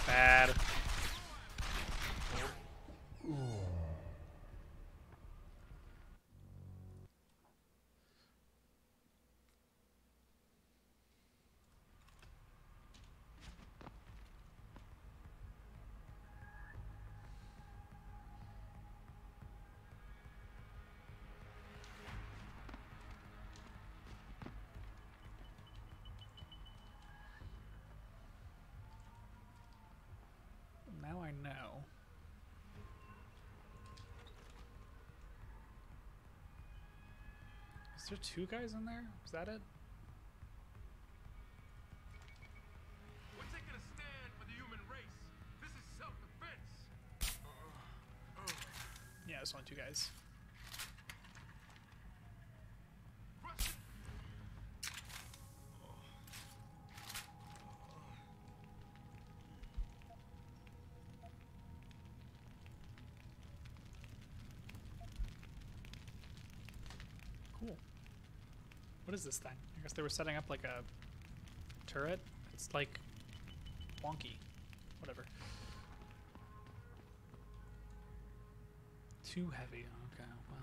Bad. Now I know. Is there two guys in there? Is that it? We're taking a stand for the human race. it's only 2 guys. Cool. What is this thing? I guess they were setting up like a turret. It's like wonky. Whatever. Too heavy. Okay, well.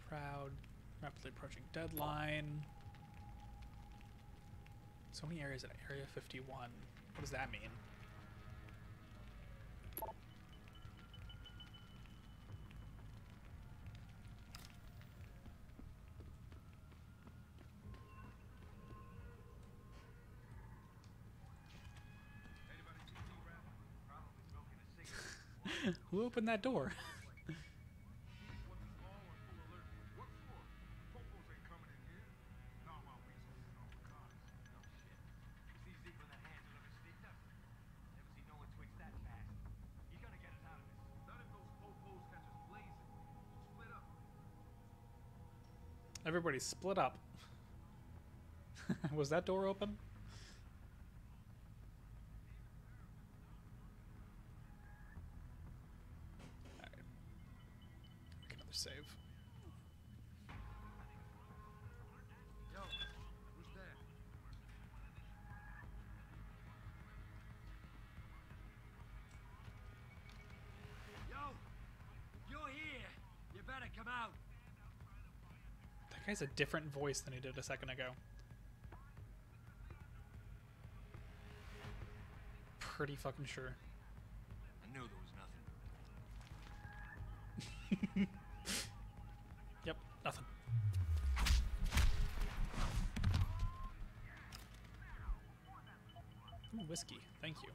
Proud, rapidly approaching deadline. So many areas at Area 51. What does that mean? Who opened that door? Everybody split up. Was that door open? Alright. Make another save. Yo, who's there? Yo, if you're here, you better come out. That guy's a different voice than he did a second ago. Pretty fucking sure. I knew there was nothing. Yep, nothing. Ooh, whiskey, thank you.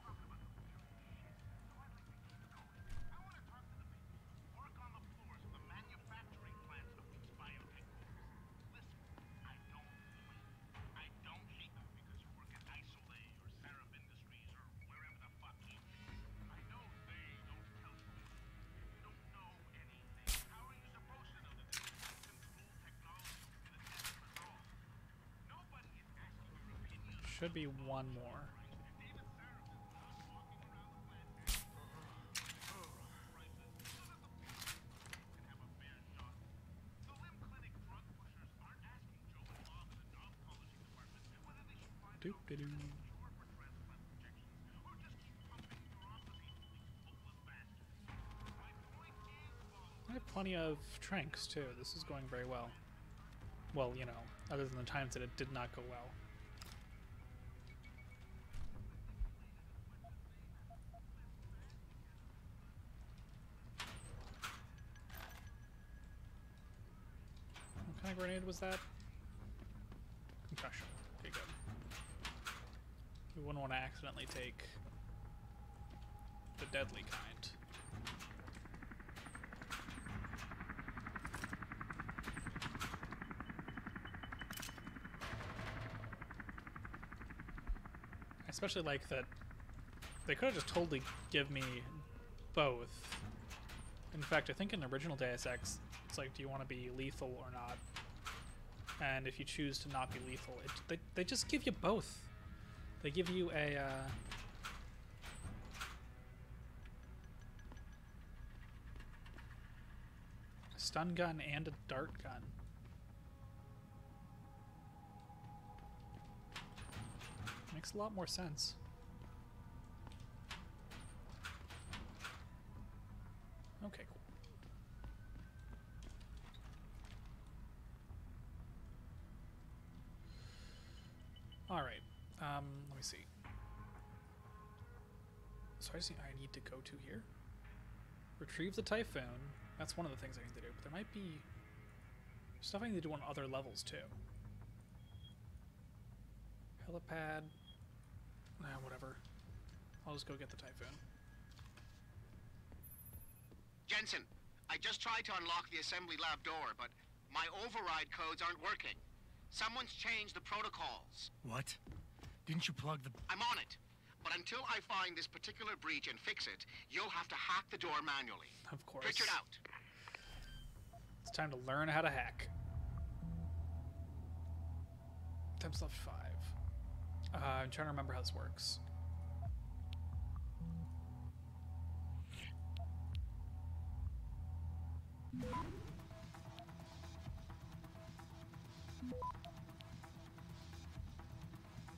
Should be one more. Doop-de-doo. I have plenty of tranks too. This is going very well. Well, you know, other than the times that it did not go well. What kind of grenade was that? Concussion. Okay, good. We wouldn't want to accidentally take the deadly kind. I especially like that they could have just totally give me both. In fact, I think in the original Deus Ex, it's like, do you want to be lethal or not? And if you choose to not be lethal, they just give you both. They give you a stun gun and a dart gun. Makes a lot more sense. Okay, cool. All right. Let me see. So I need to go to here. Retrieve the Typhoon. That's one of the things I need to do. But there might be stuff I need to do on other levels too. Helipad. Nah, whatever. I'll just go get the Typhoon. Jensen, I just tried to unlock the assembly lab door, but my override codes aren't working. Someone's changed the protocols. What? Didn't you plug the... I'm on it. But until I find this particular breach and fix it, you'll have to hack the door manually. Of course. Pritchard out. It's time to learn how to hack. Temps left 5. I'm trying to remember how this works.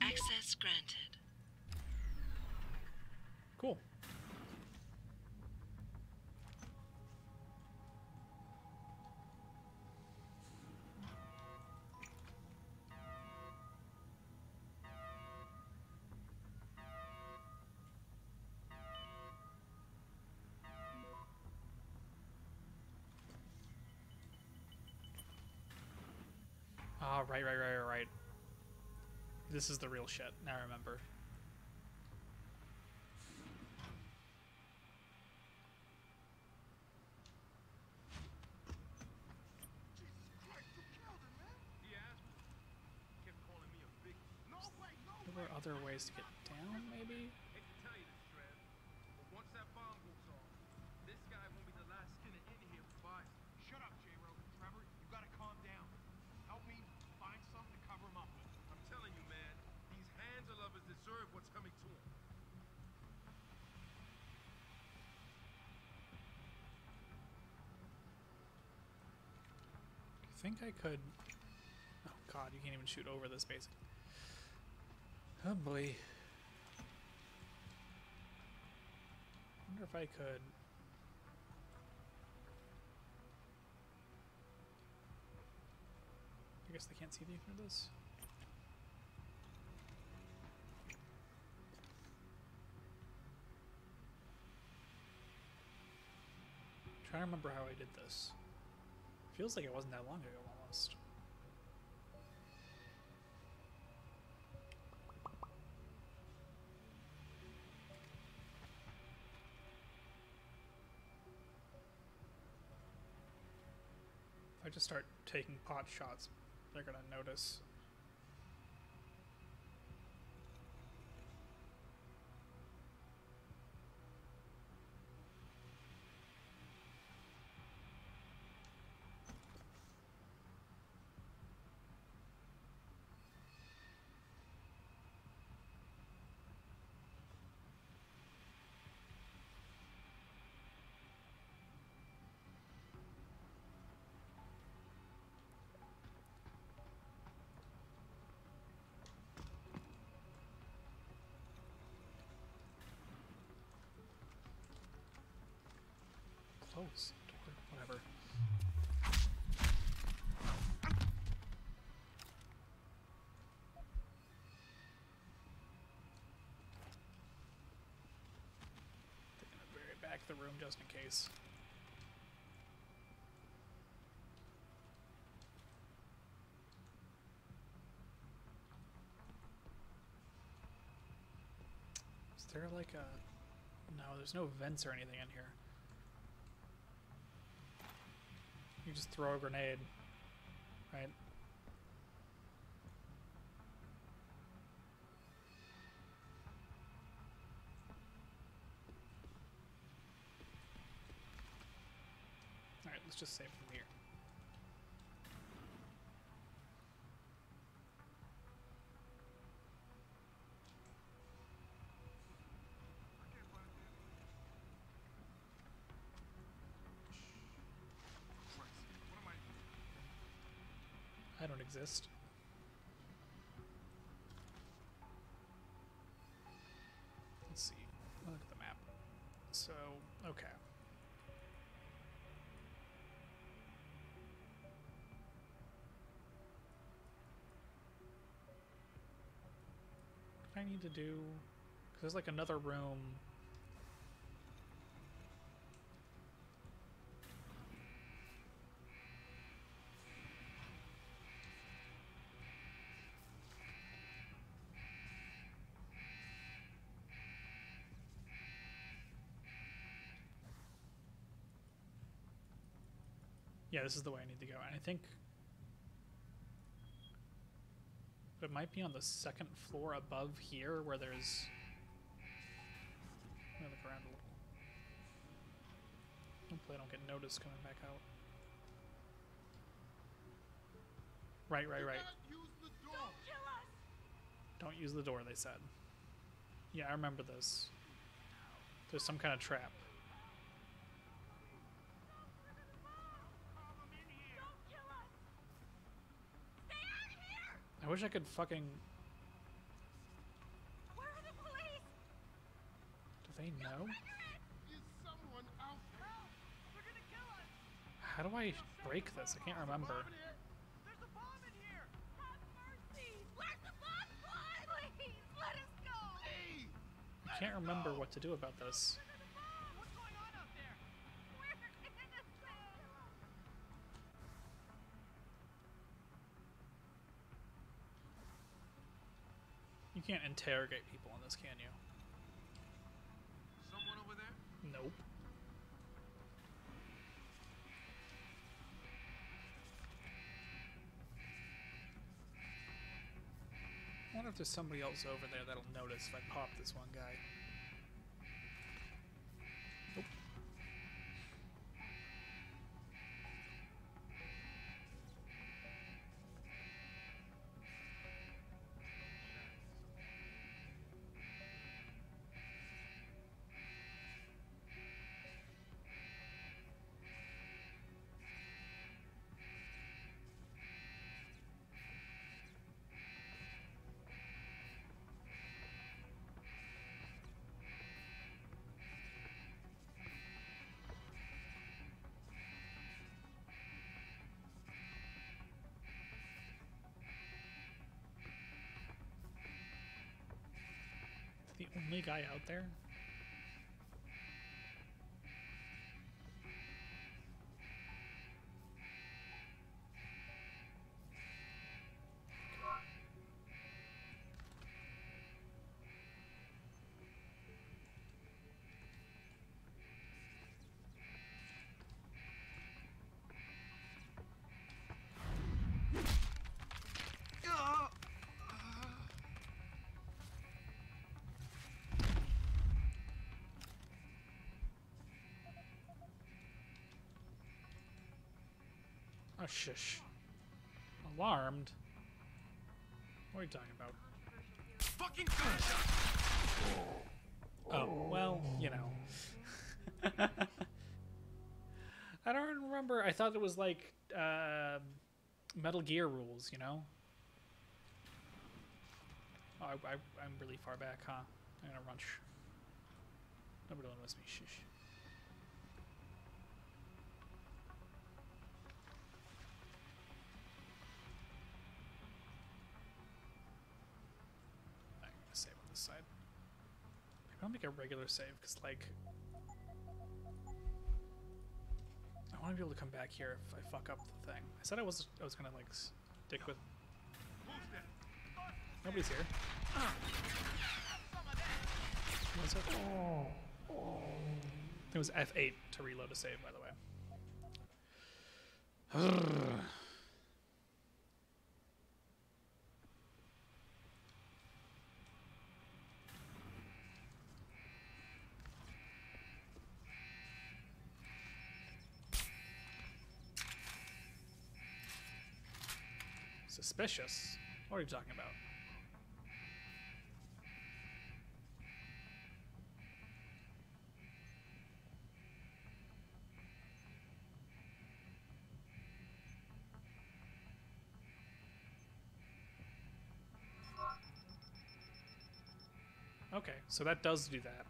Access granted. Cool. Ah, right. This is the real shit. Now I remember. There were other ways to get down, maybe? Once that bomb goes off, this guy won't be the last skinner in here who buys. Shut up, J-Ro. Trevor, you gotta calm down. Help me find something to cover him up with. I'm telling you, man, these Hansa lovers deserve what's coming to them. I think I could... Oh god, you can't even shoot over this, basically. Oh boy. Wonder if I could... I guess they can't see me through this. Trying to remember how I did this. Feels like it wasn't that long ago, almost. If I just start taking pot shots, they're gonna notice. Close door, whatever. Taking the very back of the room just in case. Is there like a... No, there's no vents or anything in here. You just throw a grenade, right? Alright, let's just save from here. I don't exist. Let's see. Look at the map. So, okay. What do I need to do? Because there's like another room. Yeah, this is the way I need to go. And I think it might be on the second floor above here where there's... Let me look around a little. Hopefully I don't get noticed coming back out. Right. Don't use the door, they said. Yeah, I remember this. There's some kind of trap. I wish I could fucking... Where are the police? Do they know? Is someone out there? They're gonna kill us. How do I break this? I can't remember. There's a bomb in here. Have mercy. Where's the bomb squad? Please, let us go. Hey! I can't remember what to do about this. What's going on out there? We're innocent. You can't interrogate people in this, can you? Someone over there? Nope. I wonder if there's somebody else over there that'll notice if I pop this one guy. Nope. The only guy out there? Oh, shush. Alarmed? What are you talking about? Fucking gunshot! Oh, well, you know. I don't remember. I thought it was like Metal Gear rules, you know? Oh, I'm really far back, huh? I'm gonna run. Nobody will miss me. Shush. I'm gonna save on this side. Maybe I'll make a regular save, because, like, I want to be able to come back here if I fuck up the thing. I said I was gonna, like, stick with... Nobody's here. Was it? It was F8 to reload a save, by the way. Suspicious? What are you talking about? Okay, so that does do that.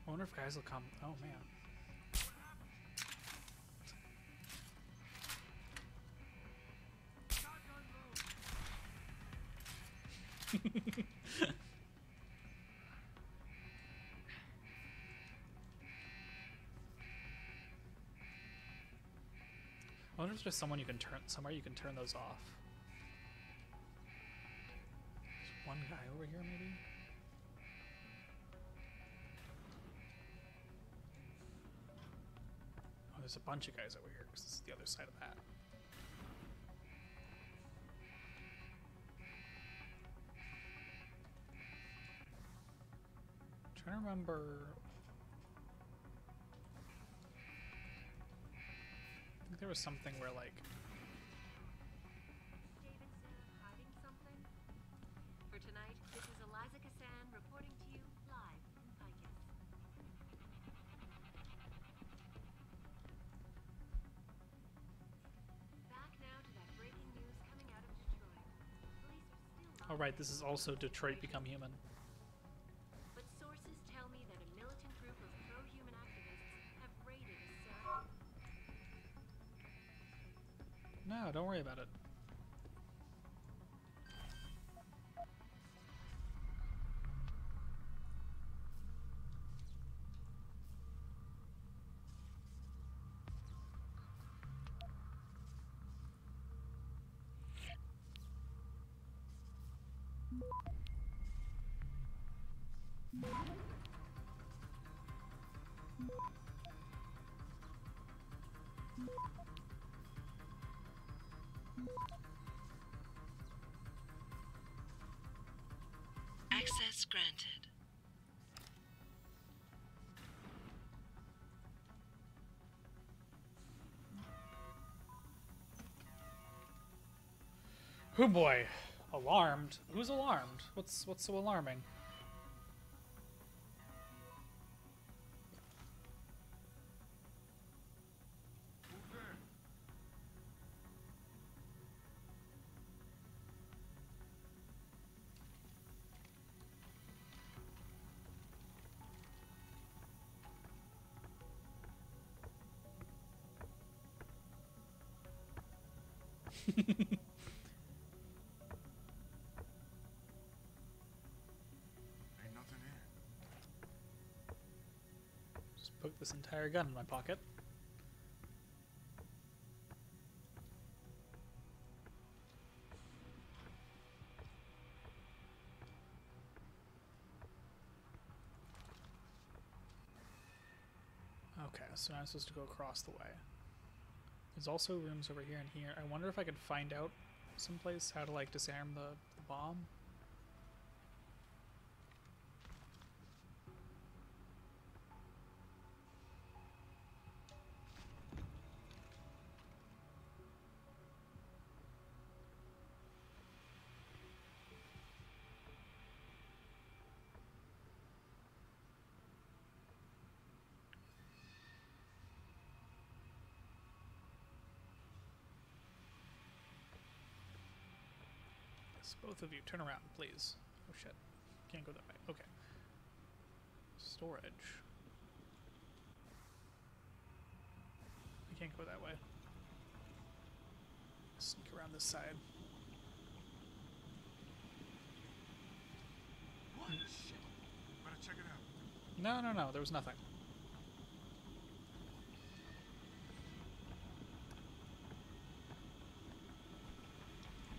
I wonder if guys will come. Oh man. I wonder if there's someone you can turn somewhere you can turn those off. There's one guy over here, maybe. there's a bunch of guys over here because this is the other side of that. I'm trying to remember. I think there was something where like. For tonight, this is Eliza Kassan reporting to you live in Picus. Back now to that breaking news coming out of Detroit. Police are still not. Oh right, this is also Detroit Become Human. But sources tell me that a militant group of pro-human activists have raided a Seraph. No, don't worry about it. Access granted. Oh boy, alarmed. Who's alarmed? What's so alarming? Ain't nothing here. Just put this entire gun in my pocket. Okay, so now I'm supposed to go across the way. There's also rooms over here and here. I wonder if I could find out someplace how to like disarm the bomb. Both of you, turn around, please. Oh shit. Can't go that way. Okay. Storage. I can't go that way. Sneak around this side. What? Shit. Better check it out. No, there was nothing.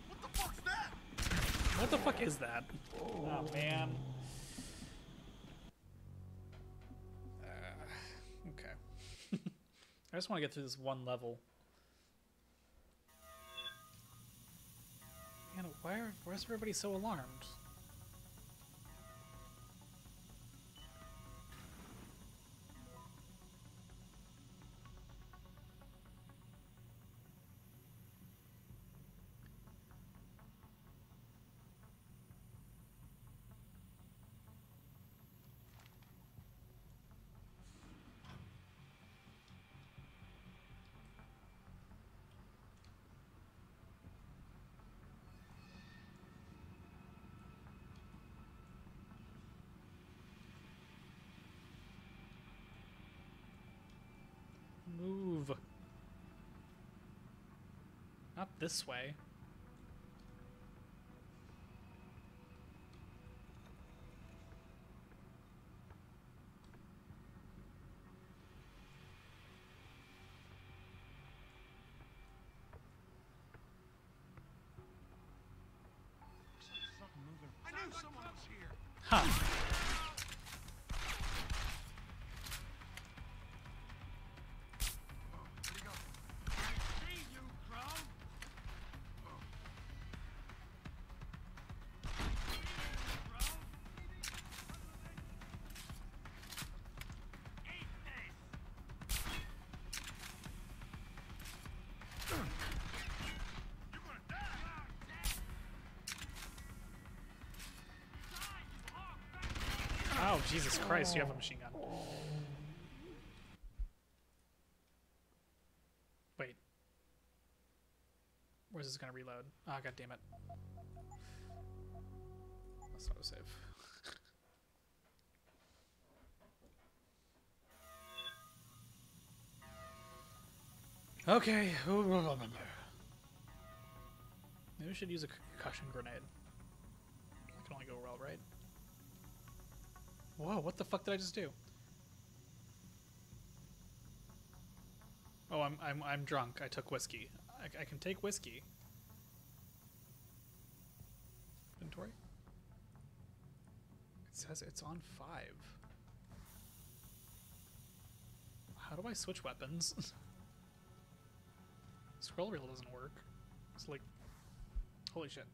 What the fuck's that? What the fuck is that? Oh man. Okay. I just want to get through this one level. Man, where's everybody so alarmed? Move. Not this way. I knew someone was here. Huh. Jesus Christ, you have a machine gun. Wait. Where's this gonna reload? Ah, god damn it. Let's autosave. Okay. Maybe we should use a concussion grenade. That can only go well, right? Whoa, what the fuck did I just do? Oh, I'm drunk. I took whiskey. I can take whiskey. Inventory? It says it's on 5. How do I switch weapons? Scroll wheel doesn't work. It's like, holy shit.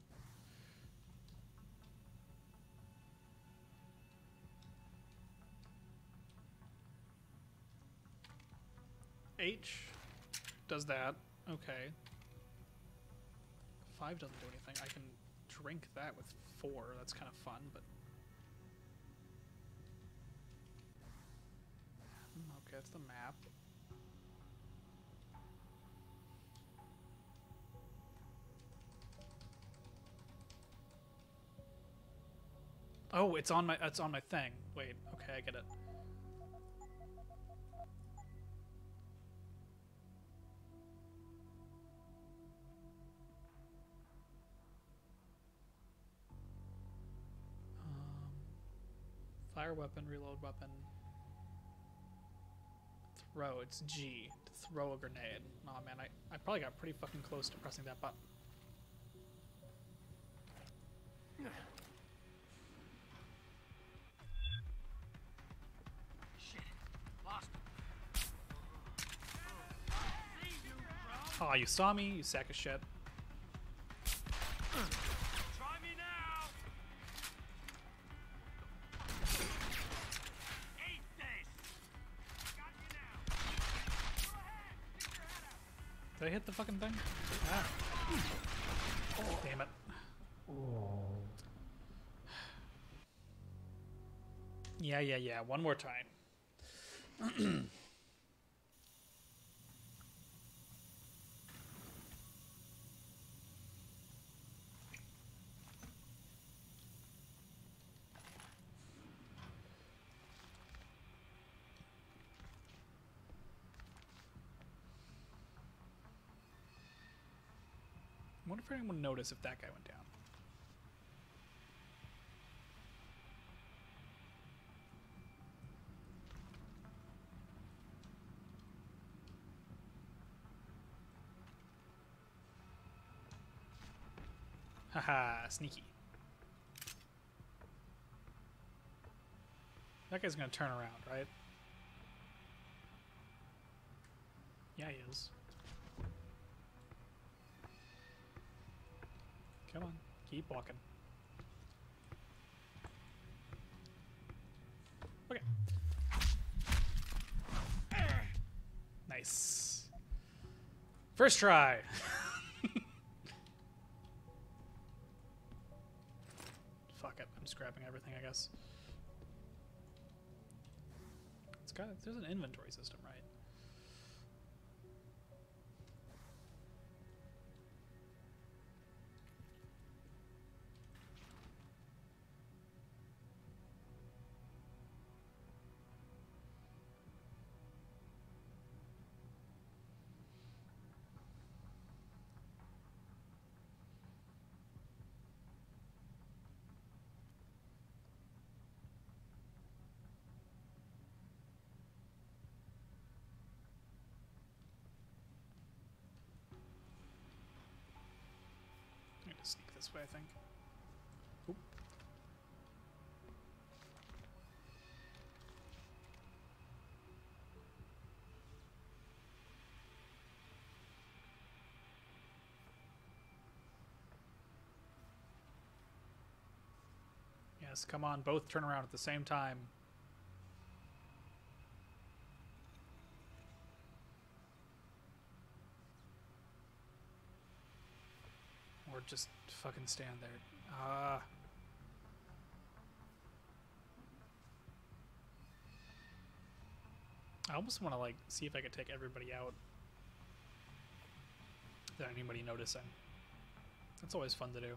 H does that. Okay. 5 doesn't do anything. I can drink that with 4. That's kind of fun, but... Okay, that's the map. Oh, it's on my thing. Wait, okay, I get it. Fire weapon, reload weapon. Throw, it's G to throw a grenade. Aw man, I probably got pretty fucking close to pressing that button. Shit. Lost him. Aw, you saw me, you sack of shit. Try me now. Eat this. Got you now. Go ahead. Stick your head out. Did I hit the fucking thing? Ah. Oh, damn it. Yeah. One more time. I wonder if anyone would notice if that guy went down. Haha, sneaky. That guy's gonna turn around, right? Yeah, he is. Come on, keep walking. Okay. Nice. First try. Fuck it, I'm just grabbing everything, I guess. It's got, there's an inventory system, right? I'm gonna sneak this way, I think. Oop. Yes, come on, both turn around at the same time. Or just fucking stand there. I almost want to like see if I could take everybody out without anybody noticing. That's always fun to do.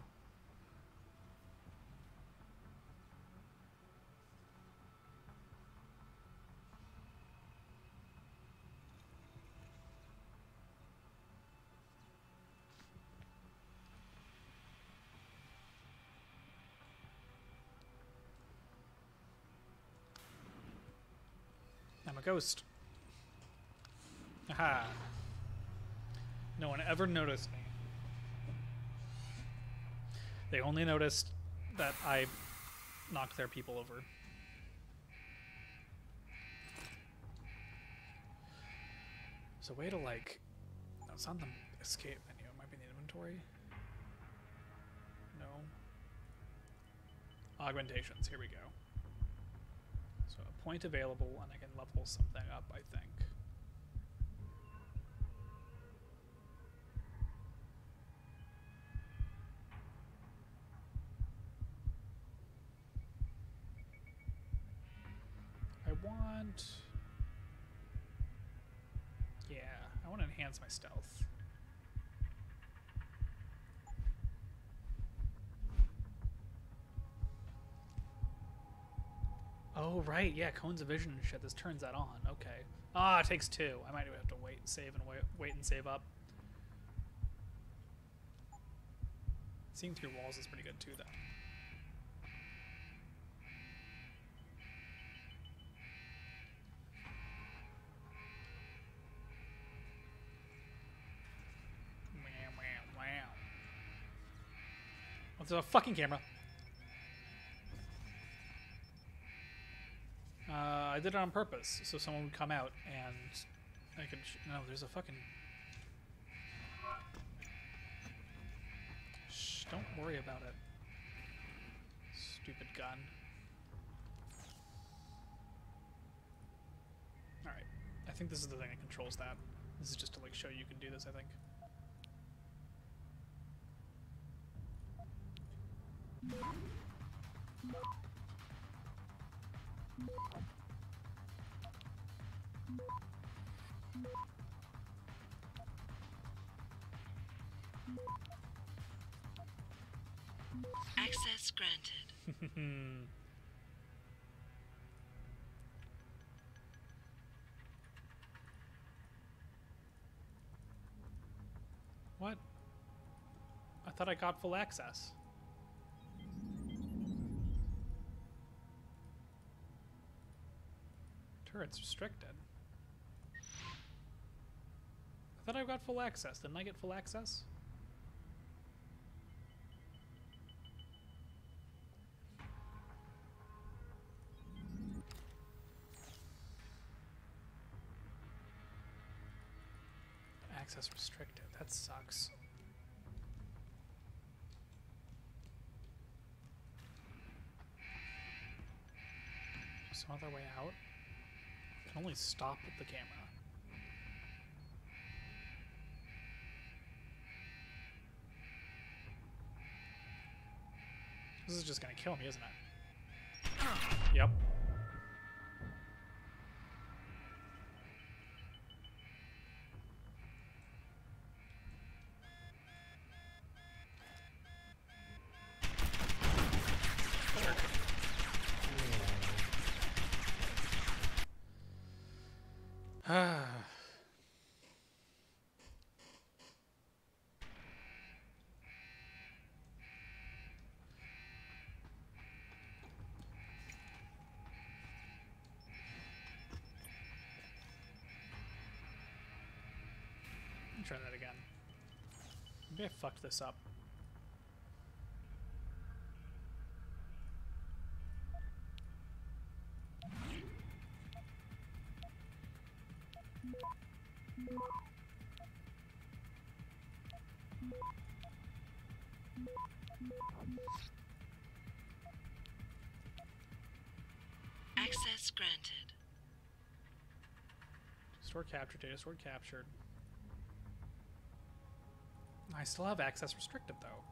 I'm a ghost. Aha. No one ever noticed me. They only noticed that I knocked their people over. There's a way to like... No, it's not in the escape menu. It might be in the inventory. No. Augmentations. Here we go. So a point available, and I can level something up, I think. I want... Yeah, I want to enhance my stealth. Oh, right, yeah, cones of vision and shit. This turns that on. Okay. Ah, it takes 2. I might have to wait and save and wait and save up. Seeing through walls is pretty good too, though. Wow. Oh, there's a fucking camera. I did it on purpose, so someone would come out and I could... No, there's a fucking... Shh, don't worry about it. Stupid gun. Alright. I think this is the thing that controls that. This is just to like show you can do this, I think. Access granted. What? I thought I got full access. Turret's restricted. I thought I got full access. Didn't I get full access? Access restricted. That sucks. Some other way out? I can only stop with the camera. This is just gonna kill me, isn't it? Yep. Try that again. Maybe I fucked this up. Access granted. Store captured, data stored captured. I still have access restricted though.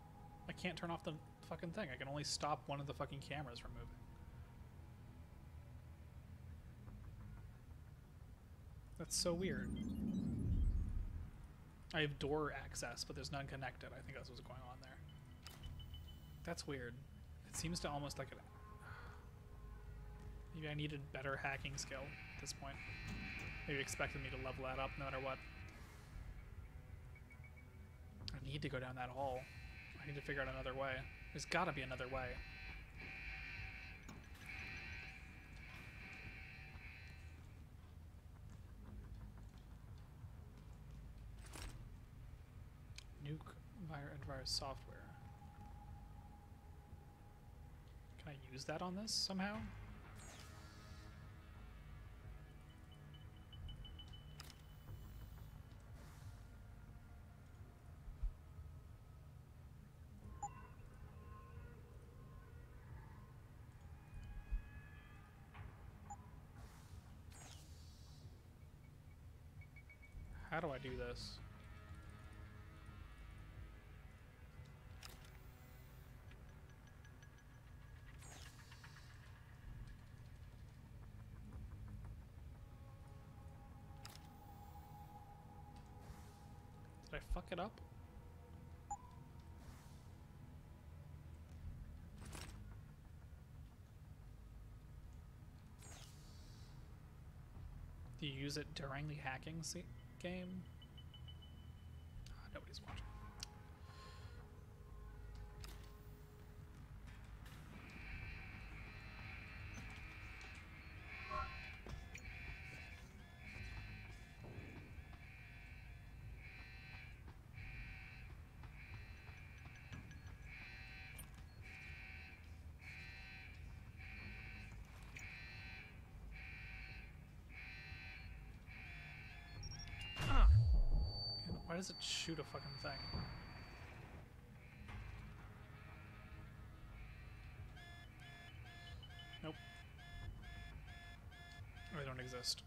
I can't turn off the fucking thing. I can only stop one of the fucking cameras from moving. That's so weird. I have door access, but there's none connected. I think that's what's going on there. That's weird. It seems to almost like it. Maybe I needed better hacking skill at this point. Maybe expected me to level that up no matter what. I need to go down that hall. I need to figure out another way. There's gotta be another way. Nuke antivirus software. Can I use that on this somehow? How do I do this? Did I fuck it up? Do you use it during the hacking game? Nobody's watching. Why does it shoot a fucking thing? Nope. They don't exist.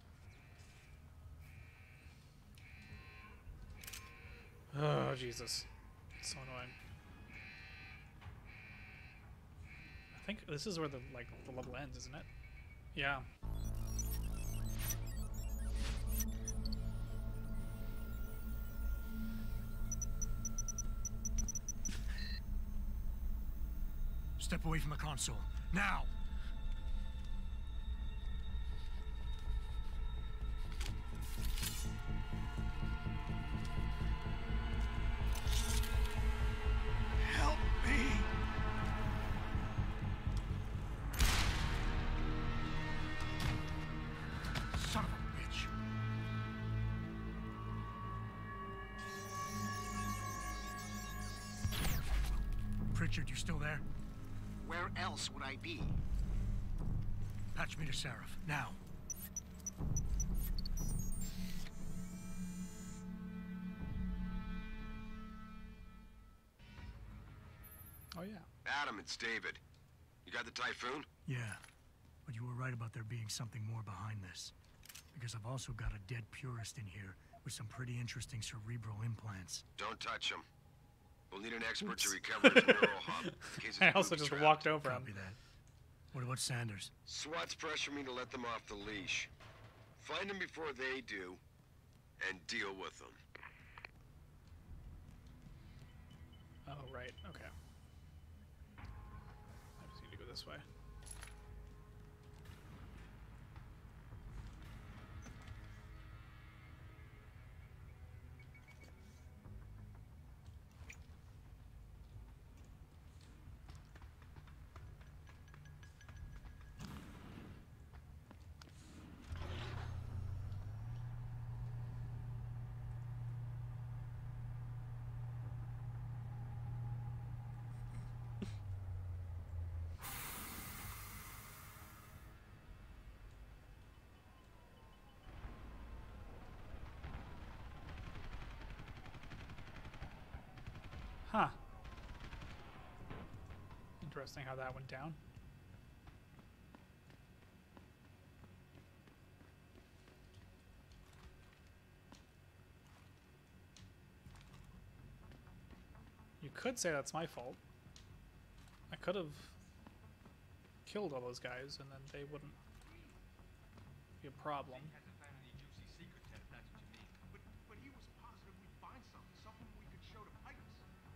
Oh, Jesus. It's so annoying. I think this is where the level ends, isn't it? Yeah. Step away from the console. Now! Help me! Son of a bitch. Pritchard, you still there? Where else would I be? Patch me to Seraph, now. Oh, yeah. Adam, it's David. You got the Typhoon? Yeah, but you were right about there being something more behind this. Because I've also got a dead purist in here with some pretty interesting cerebral implants. Don't touch him. We'll need an expert to recover his neural hub. In case his I also just trapped. walked over him. Copy that. What about Sanders? SWAT's pressuring me to let them off the leash. Find them before they do, and deal with them. Oh, right. Okay. I just need to go this way. Huh. Interesting how that went down. You could say that's my fault. I could have killed all those guys and then they wouldn't be a problem. find something. Something we could show to pirates.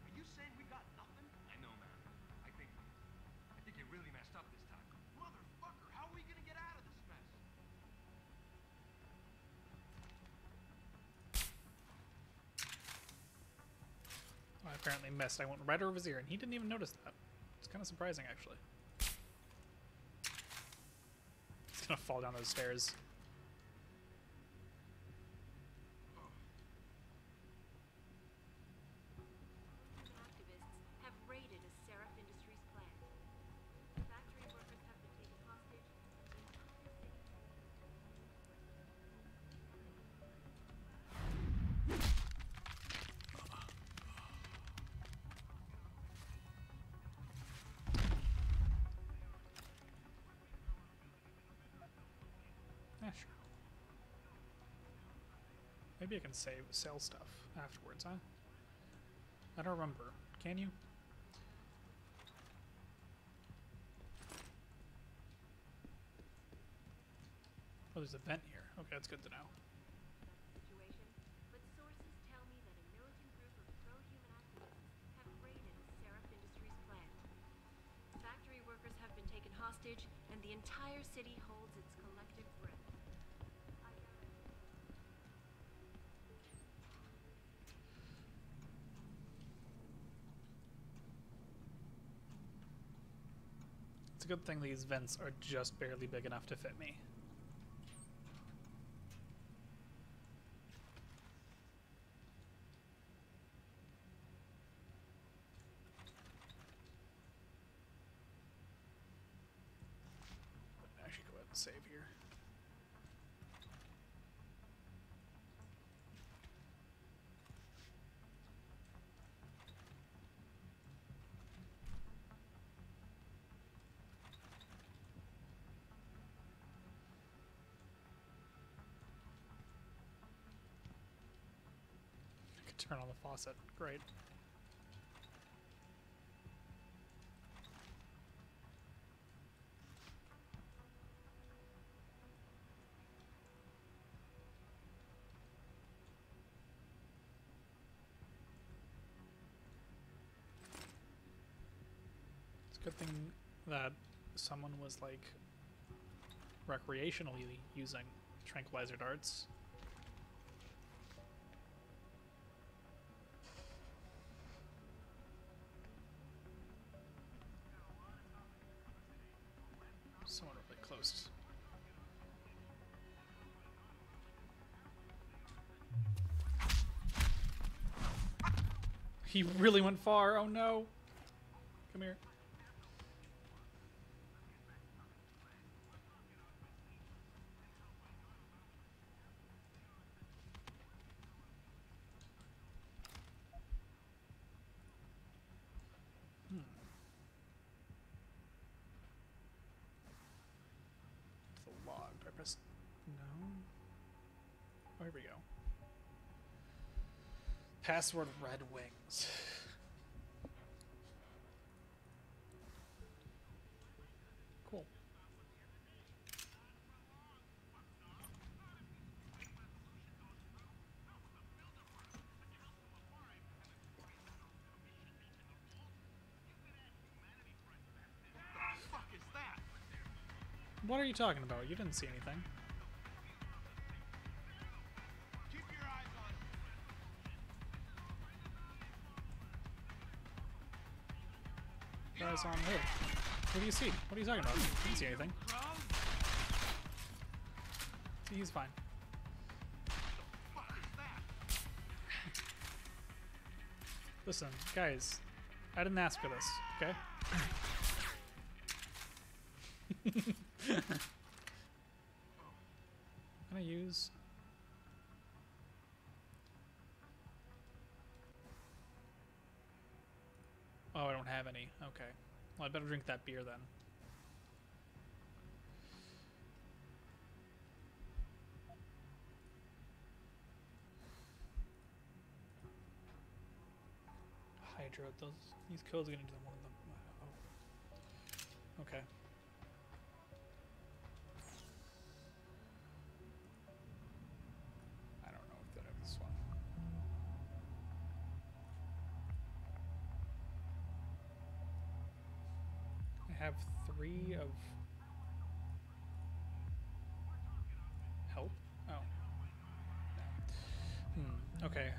Are you saying we got nothing? I know, man. I think you really messed up this time. Motherfucker, how are we gonna get out of this mess? Oh, I apparently missed. I went right over his ear, and he didn't even notice that. It's kind of surprising, actually. He's gonna fall down those stairs. Activists have raided a Seraph Industries plant. Factory workers have been taken hostage. Yeah, sure. Maybe I can sell stuff afterwards, huh? I don't remember. Can you? Oh, there's a vent here. Okay, that's good to know. Situation, but sources tell me that a militant group of pro-human activists have raided a Seraph Industries plant. Factory workers have been taken hostage, and the entire city holds its collective breath. It's a good thing these vents are just barely big enough to fit me. I should go ahead and save here. I could turn on the faucet. Great. Good thing that someone was like recreationally using tranquilizer darts. Someone really close. He really went far. Oh no. Come here. The log. Do I press no? Oh, here we go. Password Red Wings. Cool. Fuck is that? What are you talking about? You didn't see anything. Keep your eyes on him. Guys on here. What do you see? What are you talking about? I didn't see anything. See, he's fine. Listen, guys, I didn't ask for this, okay? Can I use? Oh, I don't have any. Okay. Well, I better drink that beer then. Hydra, these codes are gonna do one of them. Oh. Okay. I don't know if that is this one. have 3 of help? Oh. No. Okay.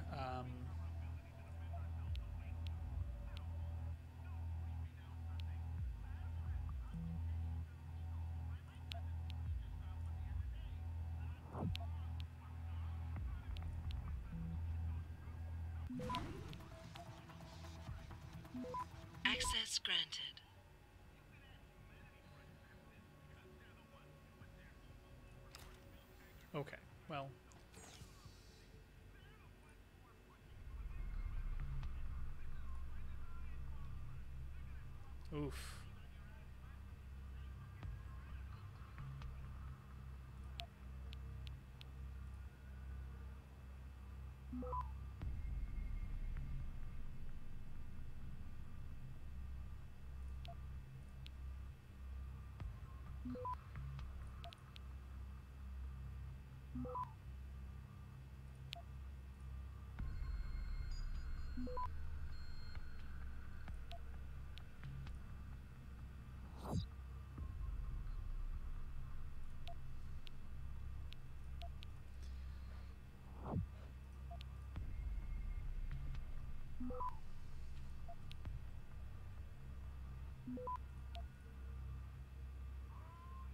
Access granted. Okay, well. Oof.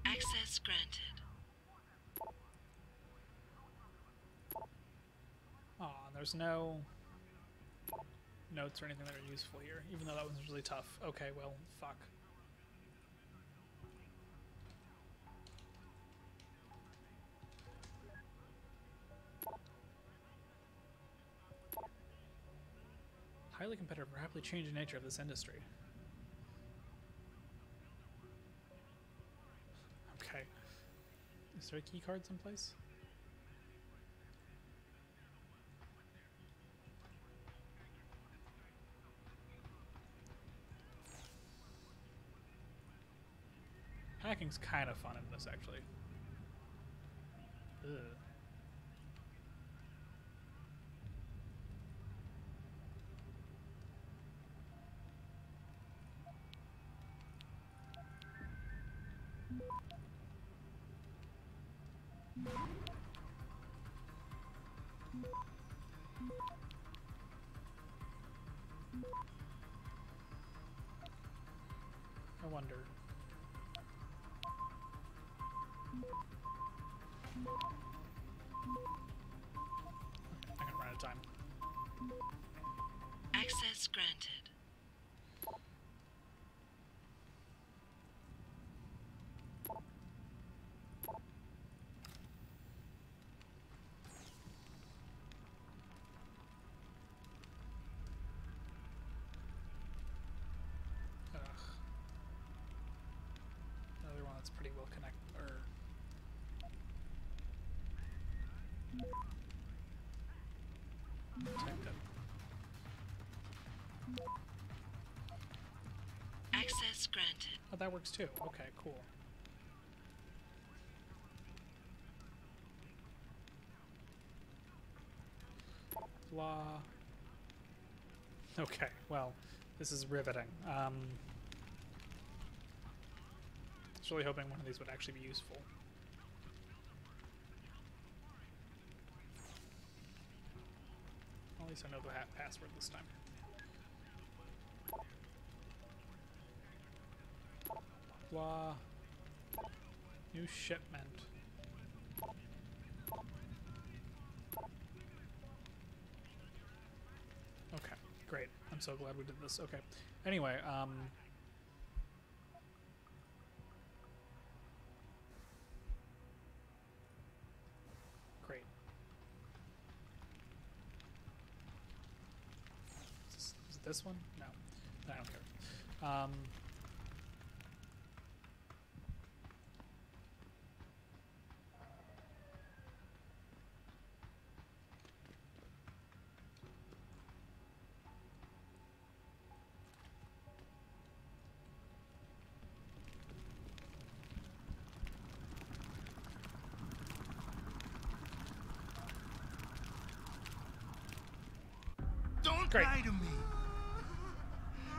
Access granted. Aw, there's no notes or anything that are useful here, even though that one's really tough. Okay, well, fuck. Highly competitive, rapidly changing nature of this industry. Okay. Is there a key card someplace? Hacking's kind of fun in this, actually. Ugh. I wonder. I'm gonna run out of time. Access granted. Another one that's pretty well connected. Protected. Access granted. Oh, that works too. Okay, cool. Blah. Okay, well, this is riveting. I was really hoping one of these would actually be useful. At least I know the password this time. Blah. New shipment. Okay, great. I'm so glad we did this. Okay. Anyway, great. Is it this one? No. I don't care. Don't Great. lie to me.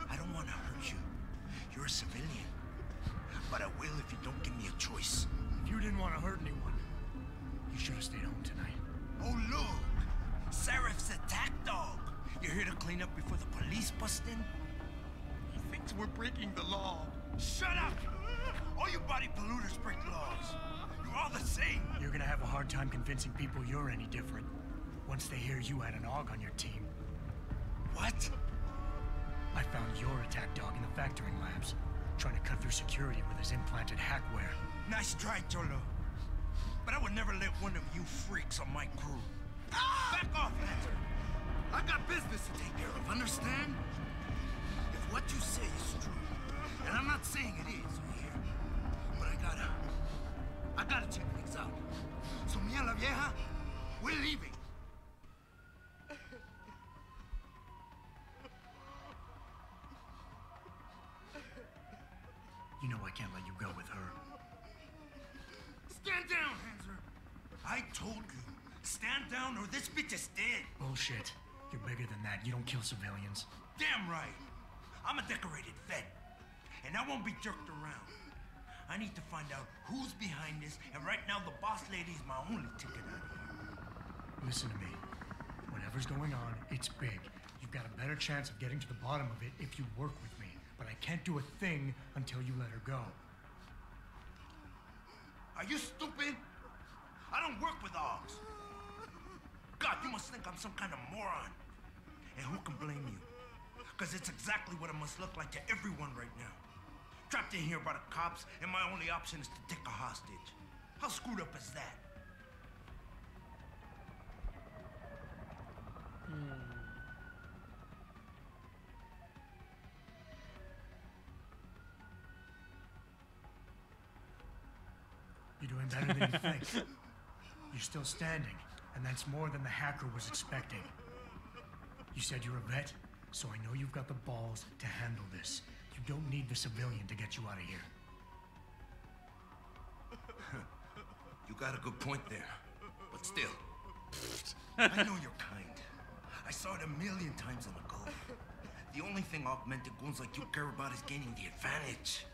I don't want to hurt you. You're a civilian. but I will if you don't give me a choice. If you didn't want to hurt anyone, you should have stayed home tonight. Oh, look! Serif's attack dog. You're here to clean up before the police bust in? He thinks we're breaking the law. Shut up! All you body polluters break laws. You're all the same. You're gonna have a hard time convincing people you're any different once they hear you had an AUG on your team. What? I found your attack dog in the factoring labs, trying to cut through security with his implanted hackware. Nice try, Cholo. But I would never let one of you freaks on my crew. Back off, Hunter! I got business to take care of, understand? If what you say is true, and I'm not saying it is here, but I gotta check things out. So me and la vieja, we're leaving. You know I can't let you go with her. Stand down, Hanser! I told you, stand down or this bitch is dead. Bullshit. You're bigger than that. You don't kill civilians. Damn right. I'm a decorated vet, and I won't be jerked around. I need to find out who's behind this, and right now the boss lady's my only ticket out of here. Listen to me. Whatever's going on, it's big. You've got a better chance of getting to the bottom of it if you work with me. But I can't do a thing until you let her go. Are you stupid? I don't work with AUGs. God, you must think I'm some kind of moron. And who can blame you? Because it's exactly what it must look like to everyone right now. Trapped in here by the cops, and my only option is to take a hostage. How screwed up is that? You're doing better than you think. You're still standing, and that's more than the hacker was expecting. You said you're a vet, so I know you've got the balls to handle this. You don't need the civilian to get you out of here. You got a good point there, but still. I know you're kind. I saw it a million times in the Gulf. The only thing augmented goons like you care about is gaining the advantage.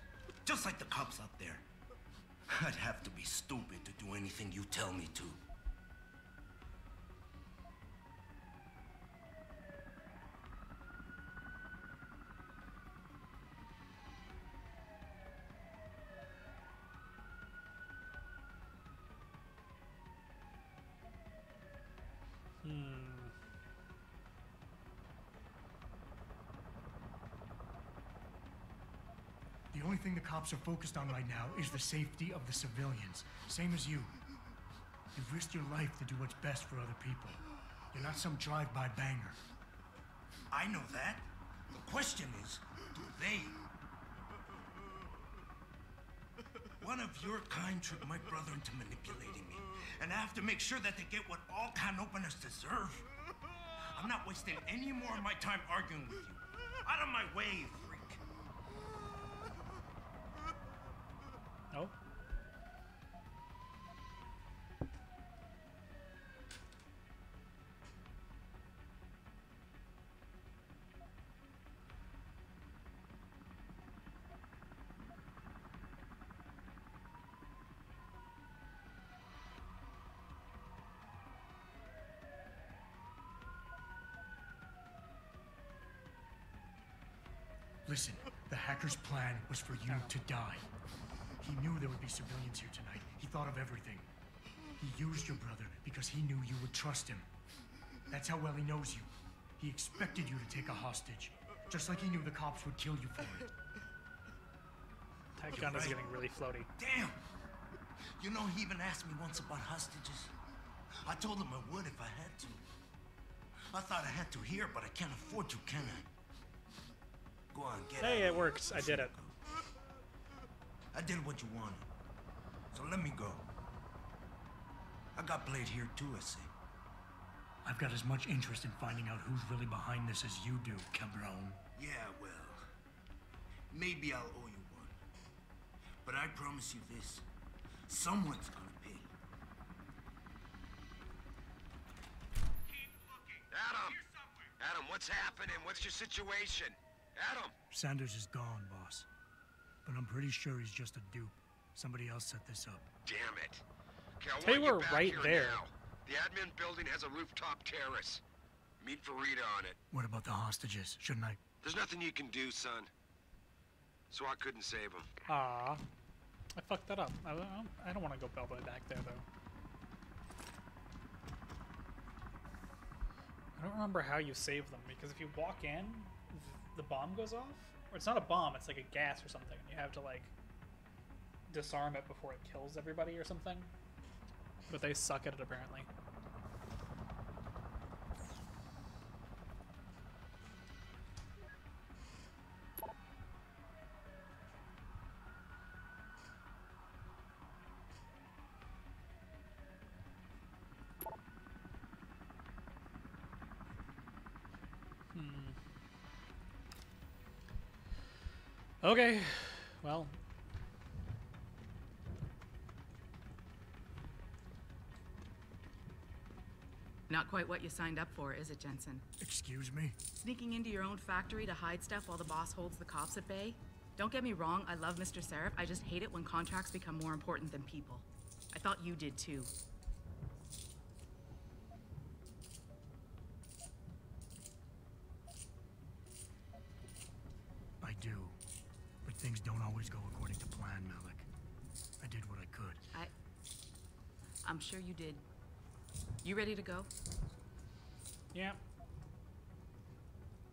Just like the cops out there. I'd have to be stupid to do anything you tell me to. The only thing the cops are focused on right now is the safety of the civilians. Same as you. You've risked your life to do what's best for other people. You're not some drive-by banger. I know that. The question is, do they? One of your kind tricked my brother into manipulating me. And I have to make sure that they get what all can openers deserve. I'm not wasting any more of my time arguing with you. Out of my way, freak. Oh? Listen, the hacker's plan was for you to die. He knew there would be civilians here tonight. He thought of everything. He used your brother because he knew you would trust him. That's how well he knows you. He expected you to take a hostage, just like he knew the cops would kill you for it. That gun is getting really floaty. Damn! You know, he even asked me once about hostages. I told him I would if I had to. I thought I had to here, but I can't afford to, can I? Go on, get Hey, out. it works. I did it. I did what you wanted. So let me go. I got Blade here too, I say. I've got as much interest in finding out who's really behind this as you do, Cabron. Yeah, well, maybe I'll owe you one. But I promise you this. Someone's gonna pay. Adam! Adam, what's happening? What's your situation? Adam! Sanders is gone, boss. but I'm pretty sure he's just a dupe. Somebody else set this up. Damn it. Okay, I They want you were back right here there. now. The admin building has a rooftop terrace. Meet Farida on it. What about the hostages? Shouldn't I? There's nothing you can do, son. So I couldn't save them. Ah, I fucked that up. I don't want to go all the way back there though. I don't remember how you save them, because if you walk in, the bomb goes off. Or it's not a bomb, it's like a gas or something. You have to like disarm it before it kills everybody or something. But they suck at it apparently. Okay, well. Not quite what you signed up for, is it, Jensen? Excuse me? Sneaking into your own factory to hide stuff while the boss holds the cops at bay? Don't get me wrong, I love Mr. Seraph. I just hate it when contracts become more important than people. I thought you did too. I do. But things don't always go according to plan, Malik. I did what I could. I'm sure you did. You ready to go? Yeah.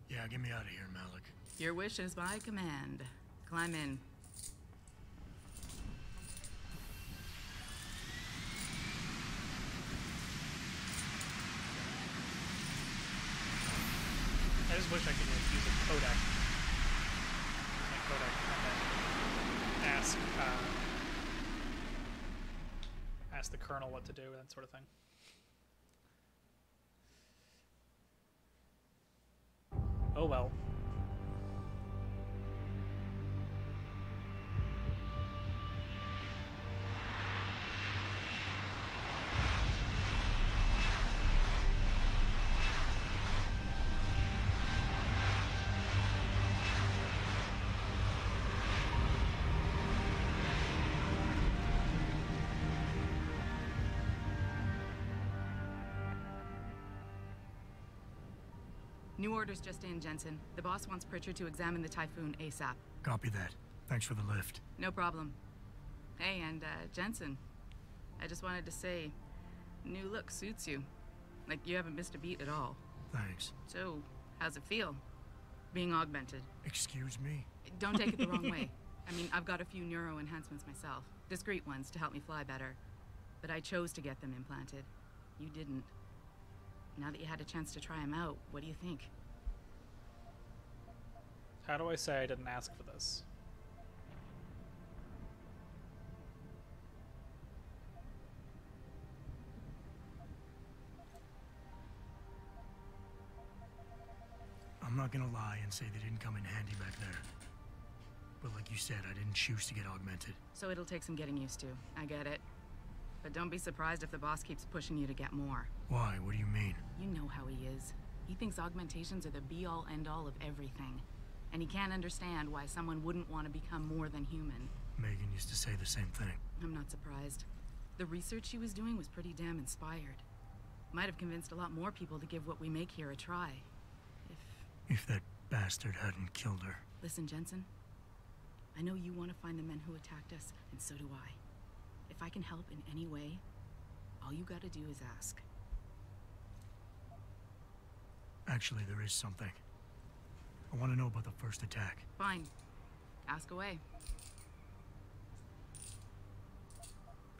Yeah, get me out of here, Malik. Your wish is my command. Climb in. I just wish I could like, use a codec. And then ask the colonel what to do, that sort of thing. Oh well. New orders just in, Jensen. The boss wants Pritchard to examine the Typhoon ASAP. Copy that. Thanks for the lift. No problem. Hey, and Jensen, I just wanted to say, new look suits you. Like, you haven't missed a beat at all. Thanks. So, how's it feel? Being augmented? Excuse me? Don't take it the wrong way. I mean, I've got a few neuro enhancements myself. Discreet ones to help me fly better. But I chose to get them implanted. You didn't. Now that you had a chance to try them out, what do you think? How do I say I didn't ask for this? I'm not gonna lie and say they didn't come in handy back there. But like you said, I didn't choose to get augmented. So it'll take some getting used to. I get it. But don't be surprised if the boss keeps pushing you to get more. Why? What do you mean? You know how he is. He thinks augmentations are the be-all, end-all of everything. And he can't understand why someone wouldn't want to become more than human. Megan used to say the same thing. I'm not surprised. The research she was doing was pretty damn inspired. Might have convinced a lot more people to give what we make here a try. If that bastard hadn't killed her. Listen, Jensen. I know you want to find the men who attacked us, and so do I. If I can help in any way, all you gotta do is ask. Actually, there is something. I want to know about the first attack. Fine. Ask away.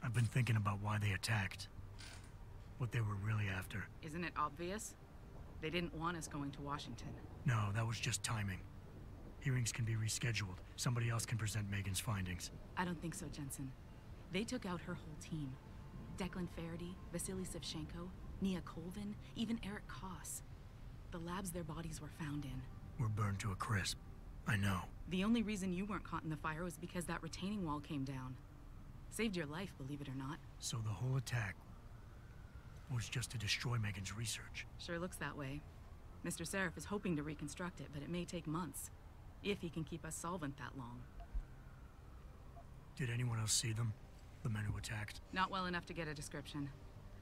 I've been thinking about why they attacked. What they were really after. Isn't it obvious? They didn't want us going to Washington. No, that was just timing. Hearings can be rescheduled. Somebody else can present Megan's findings. I don't think so, Jensen. They took out her whole team. Declan Faraday, Vasily Savchenko, Nia Colvin, even Eric Koss. The labs their bodies were found in. We're burned to a crisp. I know. The only reason you weren't caught in the fire was because that retaining wall came down. Saved your life, believe it or not. So the whole attack was just to destroy Megan's research. Sure looks that way. Mr. Seraph is hoping to reconstruct it, but it may take months. If he can keep us solvent that long. Did anyone else see them? The men who attacked? Not well enough to get a description.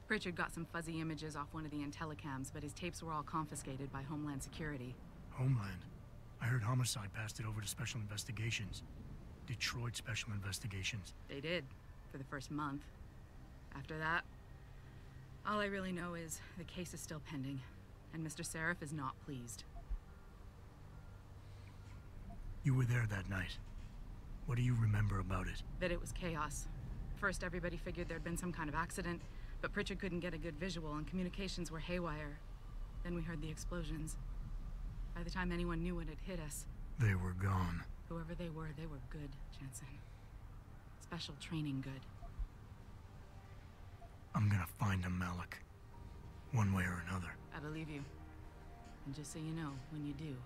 Pritchard got some fuzzy images off one of the Intellicams, but his tapes were all confiscated by Homeland Security. Homeland? I heard Homicide passed it over to Special Investigations. Detroit Special Investigations. They did, for the first month. After that, all I really know is the case is still pending, and Mr. Seraph is not pleased. You were there that night. What do you remember about it? That it was chaos. First, everybody figured there'd been some kind of accident, but Pritchard couldn't get a good visual and communications were haywire. Then we heard the explosions. By the time anyone knew it had hit us, they were gone. Whoever they were good, Jensen. Special training good. I'm gonna find him, Malik. One way or another. I believe you. And just so you know, when you do,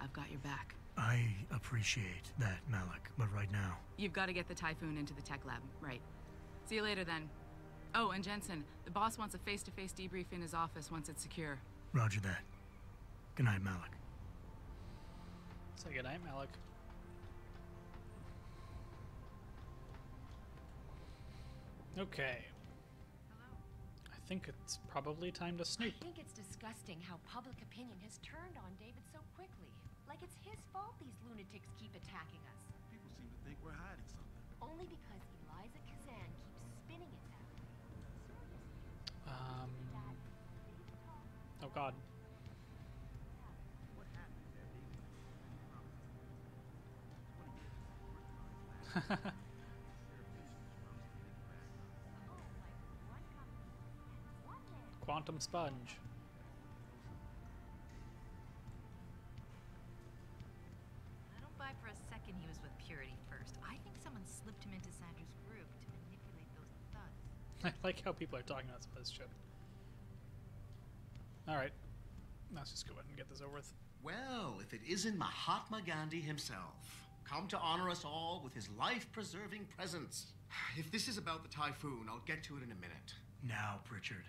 I've got your back. I appreciate that, Malik, but right now... You've got to get the Typhoon into the tech lab, right. See you later, then. Oh, and Jensen, the boss wants a face-to-face debrief in his office once it's secure. Roger that. Good night, Malik. Say good night, Malik. Okay. I think it's probably time to snoop. I think it's disgusting how public opinion has turned on David so quickly. Like it's his fault these lunatics keep attacking us. People seem to think we're hiding something. Only because Eliza Kazan keeps spinning it that way. Oh god. What happened there, Quantum sponge. I don't buy for a second he was with Purity first. I think someone slipped him into Sandra's group to manipulate those thugs. I like how people are talking about some of this shit. Alright. Let's just go ahead and get this over with. Well, if it isn't Mahatma Gandhi himself, come to honor us all with his life-preserving presence. If this is about the Typhoon, I'll get to it in a minute. Now, Pritchard.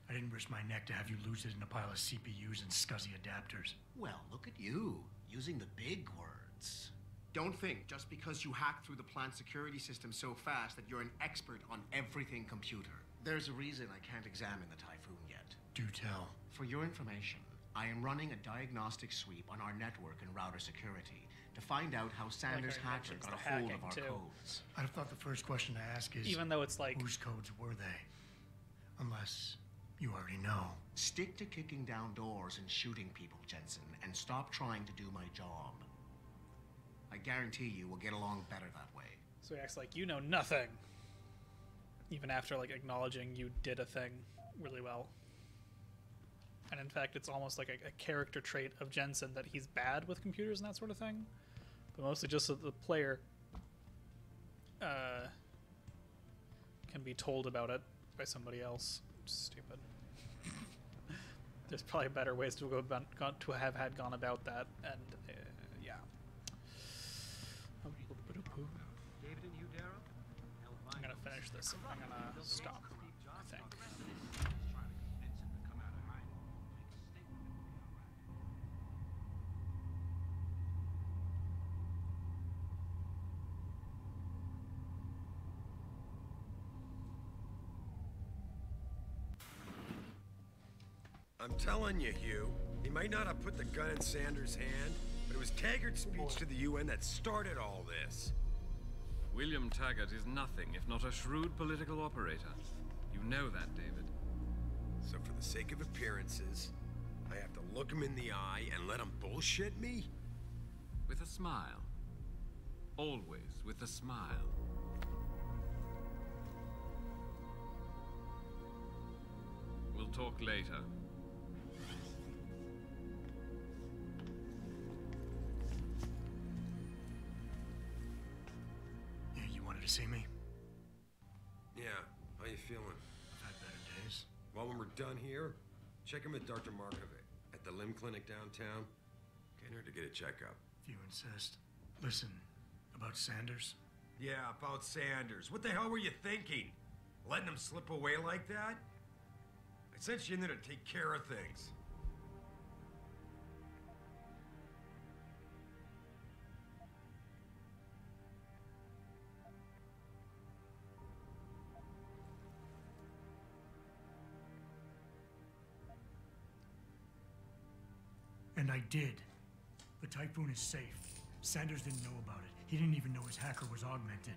I didn't risk my neck to have you lose it in a pile of CPUs and scuzzy adapters. Well, look at you, using the big words. Don't think just because you hacked through the plant security system so fast that you're an expert on everything computer. There's a reason I can't examine the Typhoon yet. Do tell. For your information, I am running a diagnostic sweep on our network and router security to find out how Sanders' hacker got a hold of our codes. I'd have thought the first question to ask is... Even though it's like... Whose codes were they? Unless you already know. Stick to kicking down doors and shooting people, Jensen, and stop trying to do my job. I guarantee you we'll get along better that way. So he acts like you know nothing. Even after like acknowledging you did a thing really well. And in fact, it's almost like a character trait of Jensen that he's bad with computers and that sort of thing. But mostly just so the player can be told about it by somebody else. Stupid. There's probably better ways to have gone about that, and yeah. David and you, Daryl? I'm gonna finish this. I'm gonna stop, I think. I'm telling you, Hugh, he might not have put the gun in Sanders' hand, but it was Taggart's speech to the UN that started all this. William Taggart is nothing if not a shrewd political operator. You know that, David. So for the sake of appearances, I have to look him in the eye and let him bullshit me? With a smile. Always with a smile. We'll talk later. Yeah, you wanted to see me? Yeah, how you feeling? I've had better days. Well, when we're done here, check him at Dr. Markovic at the limb clinic downtown. Can't hurt to get a checkup. If you insist. Listen, about Sanders? Yeah, about Sanders. What the hell were you thinking? Letting him slip away like that? I sent you in there to take care of things. And I did. The Typhoon is safe. Sanders didn't know about it. He didn't even know his hacker was augmented.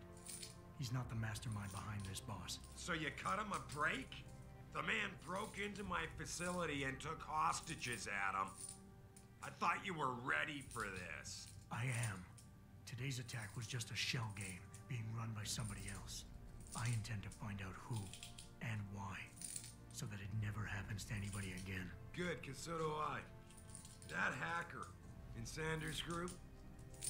He's not the mastermind behind this, boss. So you cut him a break? The man broke into my facility and took hostages, Adam. I thought you were ready for this. I am. Today's attack was just a shell game being run by somebody else. I intend to find out who and why, so that it never happens to anybody again. Good, because so do I. That hacker in Sanders' group,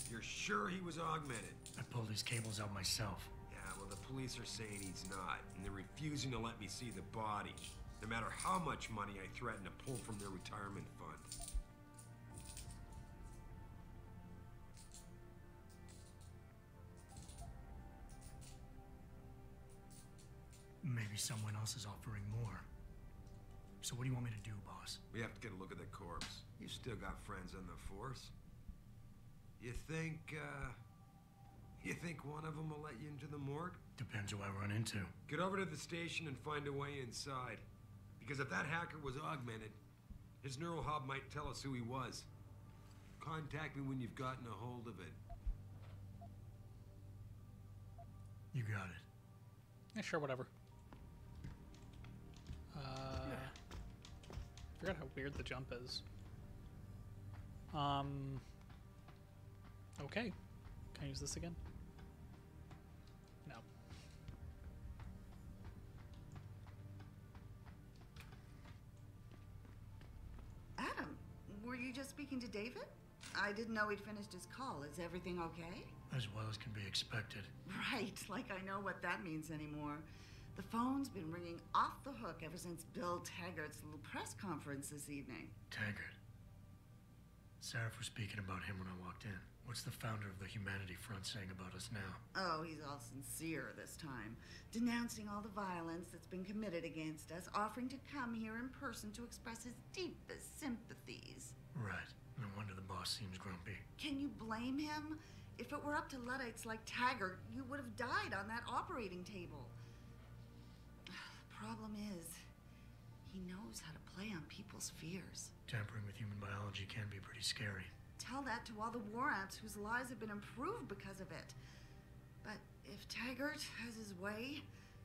you're sure he was augmented? I pulled his cables out myself. Yeah, well, the police are saying he's not, and they're refusing to let me see the body, no matter how much money I threaten to pull from their retirement fund. Maybe someone else is offering more. So what do you want me to do, boss? We have to get a look at the corpse. You still got friends on the force. You think one of them will let you into the morgue? Depends who I run into. Get over to the station and find a way inside. Because if that hacker was augmented, his neural hub might tell us who he was. Contact me when you've gotten a hold of it. You got it. Yeah, sure, whatever. I forgot how weird the jump is. Okay. Can I use this again? No. Adam, were you just speaking to David? I didn't know he'd finished his call. Is everything okay? As well as can be expected. Right, like I know what that means anymore. The phone's been ringing off the hook ever since Bill Taggart's little press conference this evening. Taggart. Sarif was speaking about him when I walked in. What's the founder of the Humanity Front saying about us now? Oh, he's all sincere this time, denouncing all the violence that's been committed against us, offering to come here in person to express his deepest sympathies. Right. No wonder the boss seems grumpy. Can you blame him? If it were up to Luddites like Taggart, you would have died on that operating table. The problem is, he knows how to play on people's fears. Tampering with human biology can be pretty scary. Tell that to all the war ants whose lives have been improved because of it. But if Taggart has his way,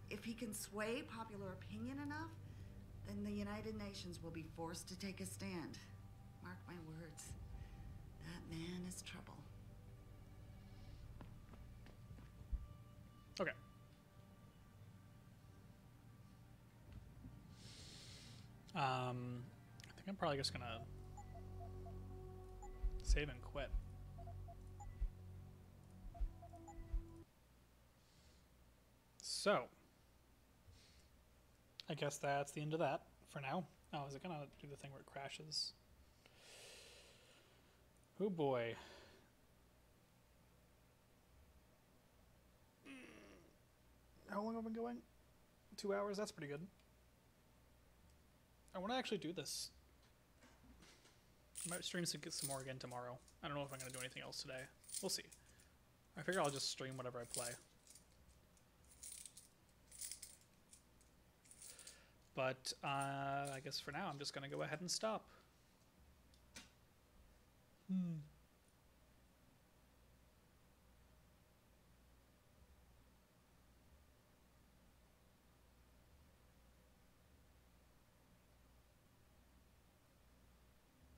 if he can sway popular opinion enough, then the United Nations will be forced to take a stand. Mark my words. That man is trouble. Okay. I think I'm probably just gonna save and quit. So, I guess that's the end of that for now. Oh, is it gonna do the thing where it crashes? Oh boy. How long have I been going? 2 hours? That's pretty good. I want to actually do this. I might stream some more again tomorrow. I don't know if I'm going to do anything else today. We'll see. I figure I'll just stream whatever I play. But I guess for now I'm just going to go ahead and stop.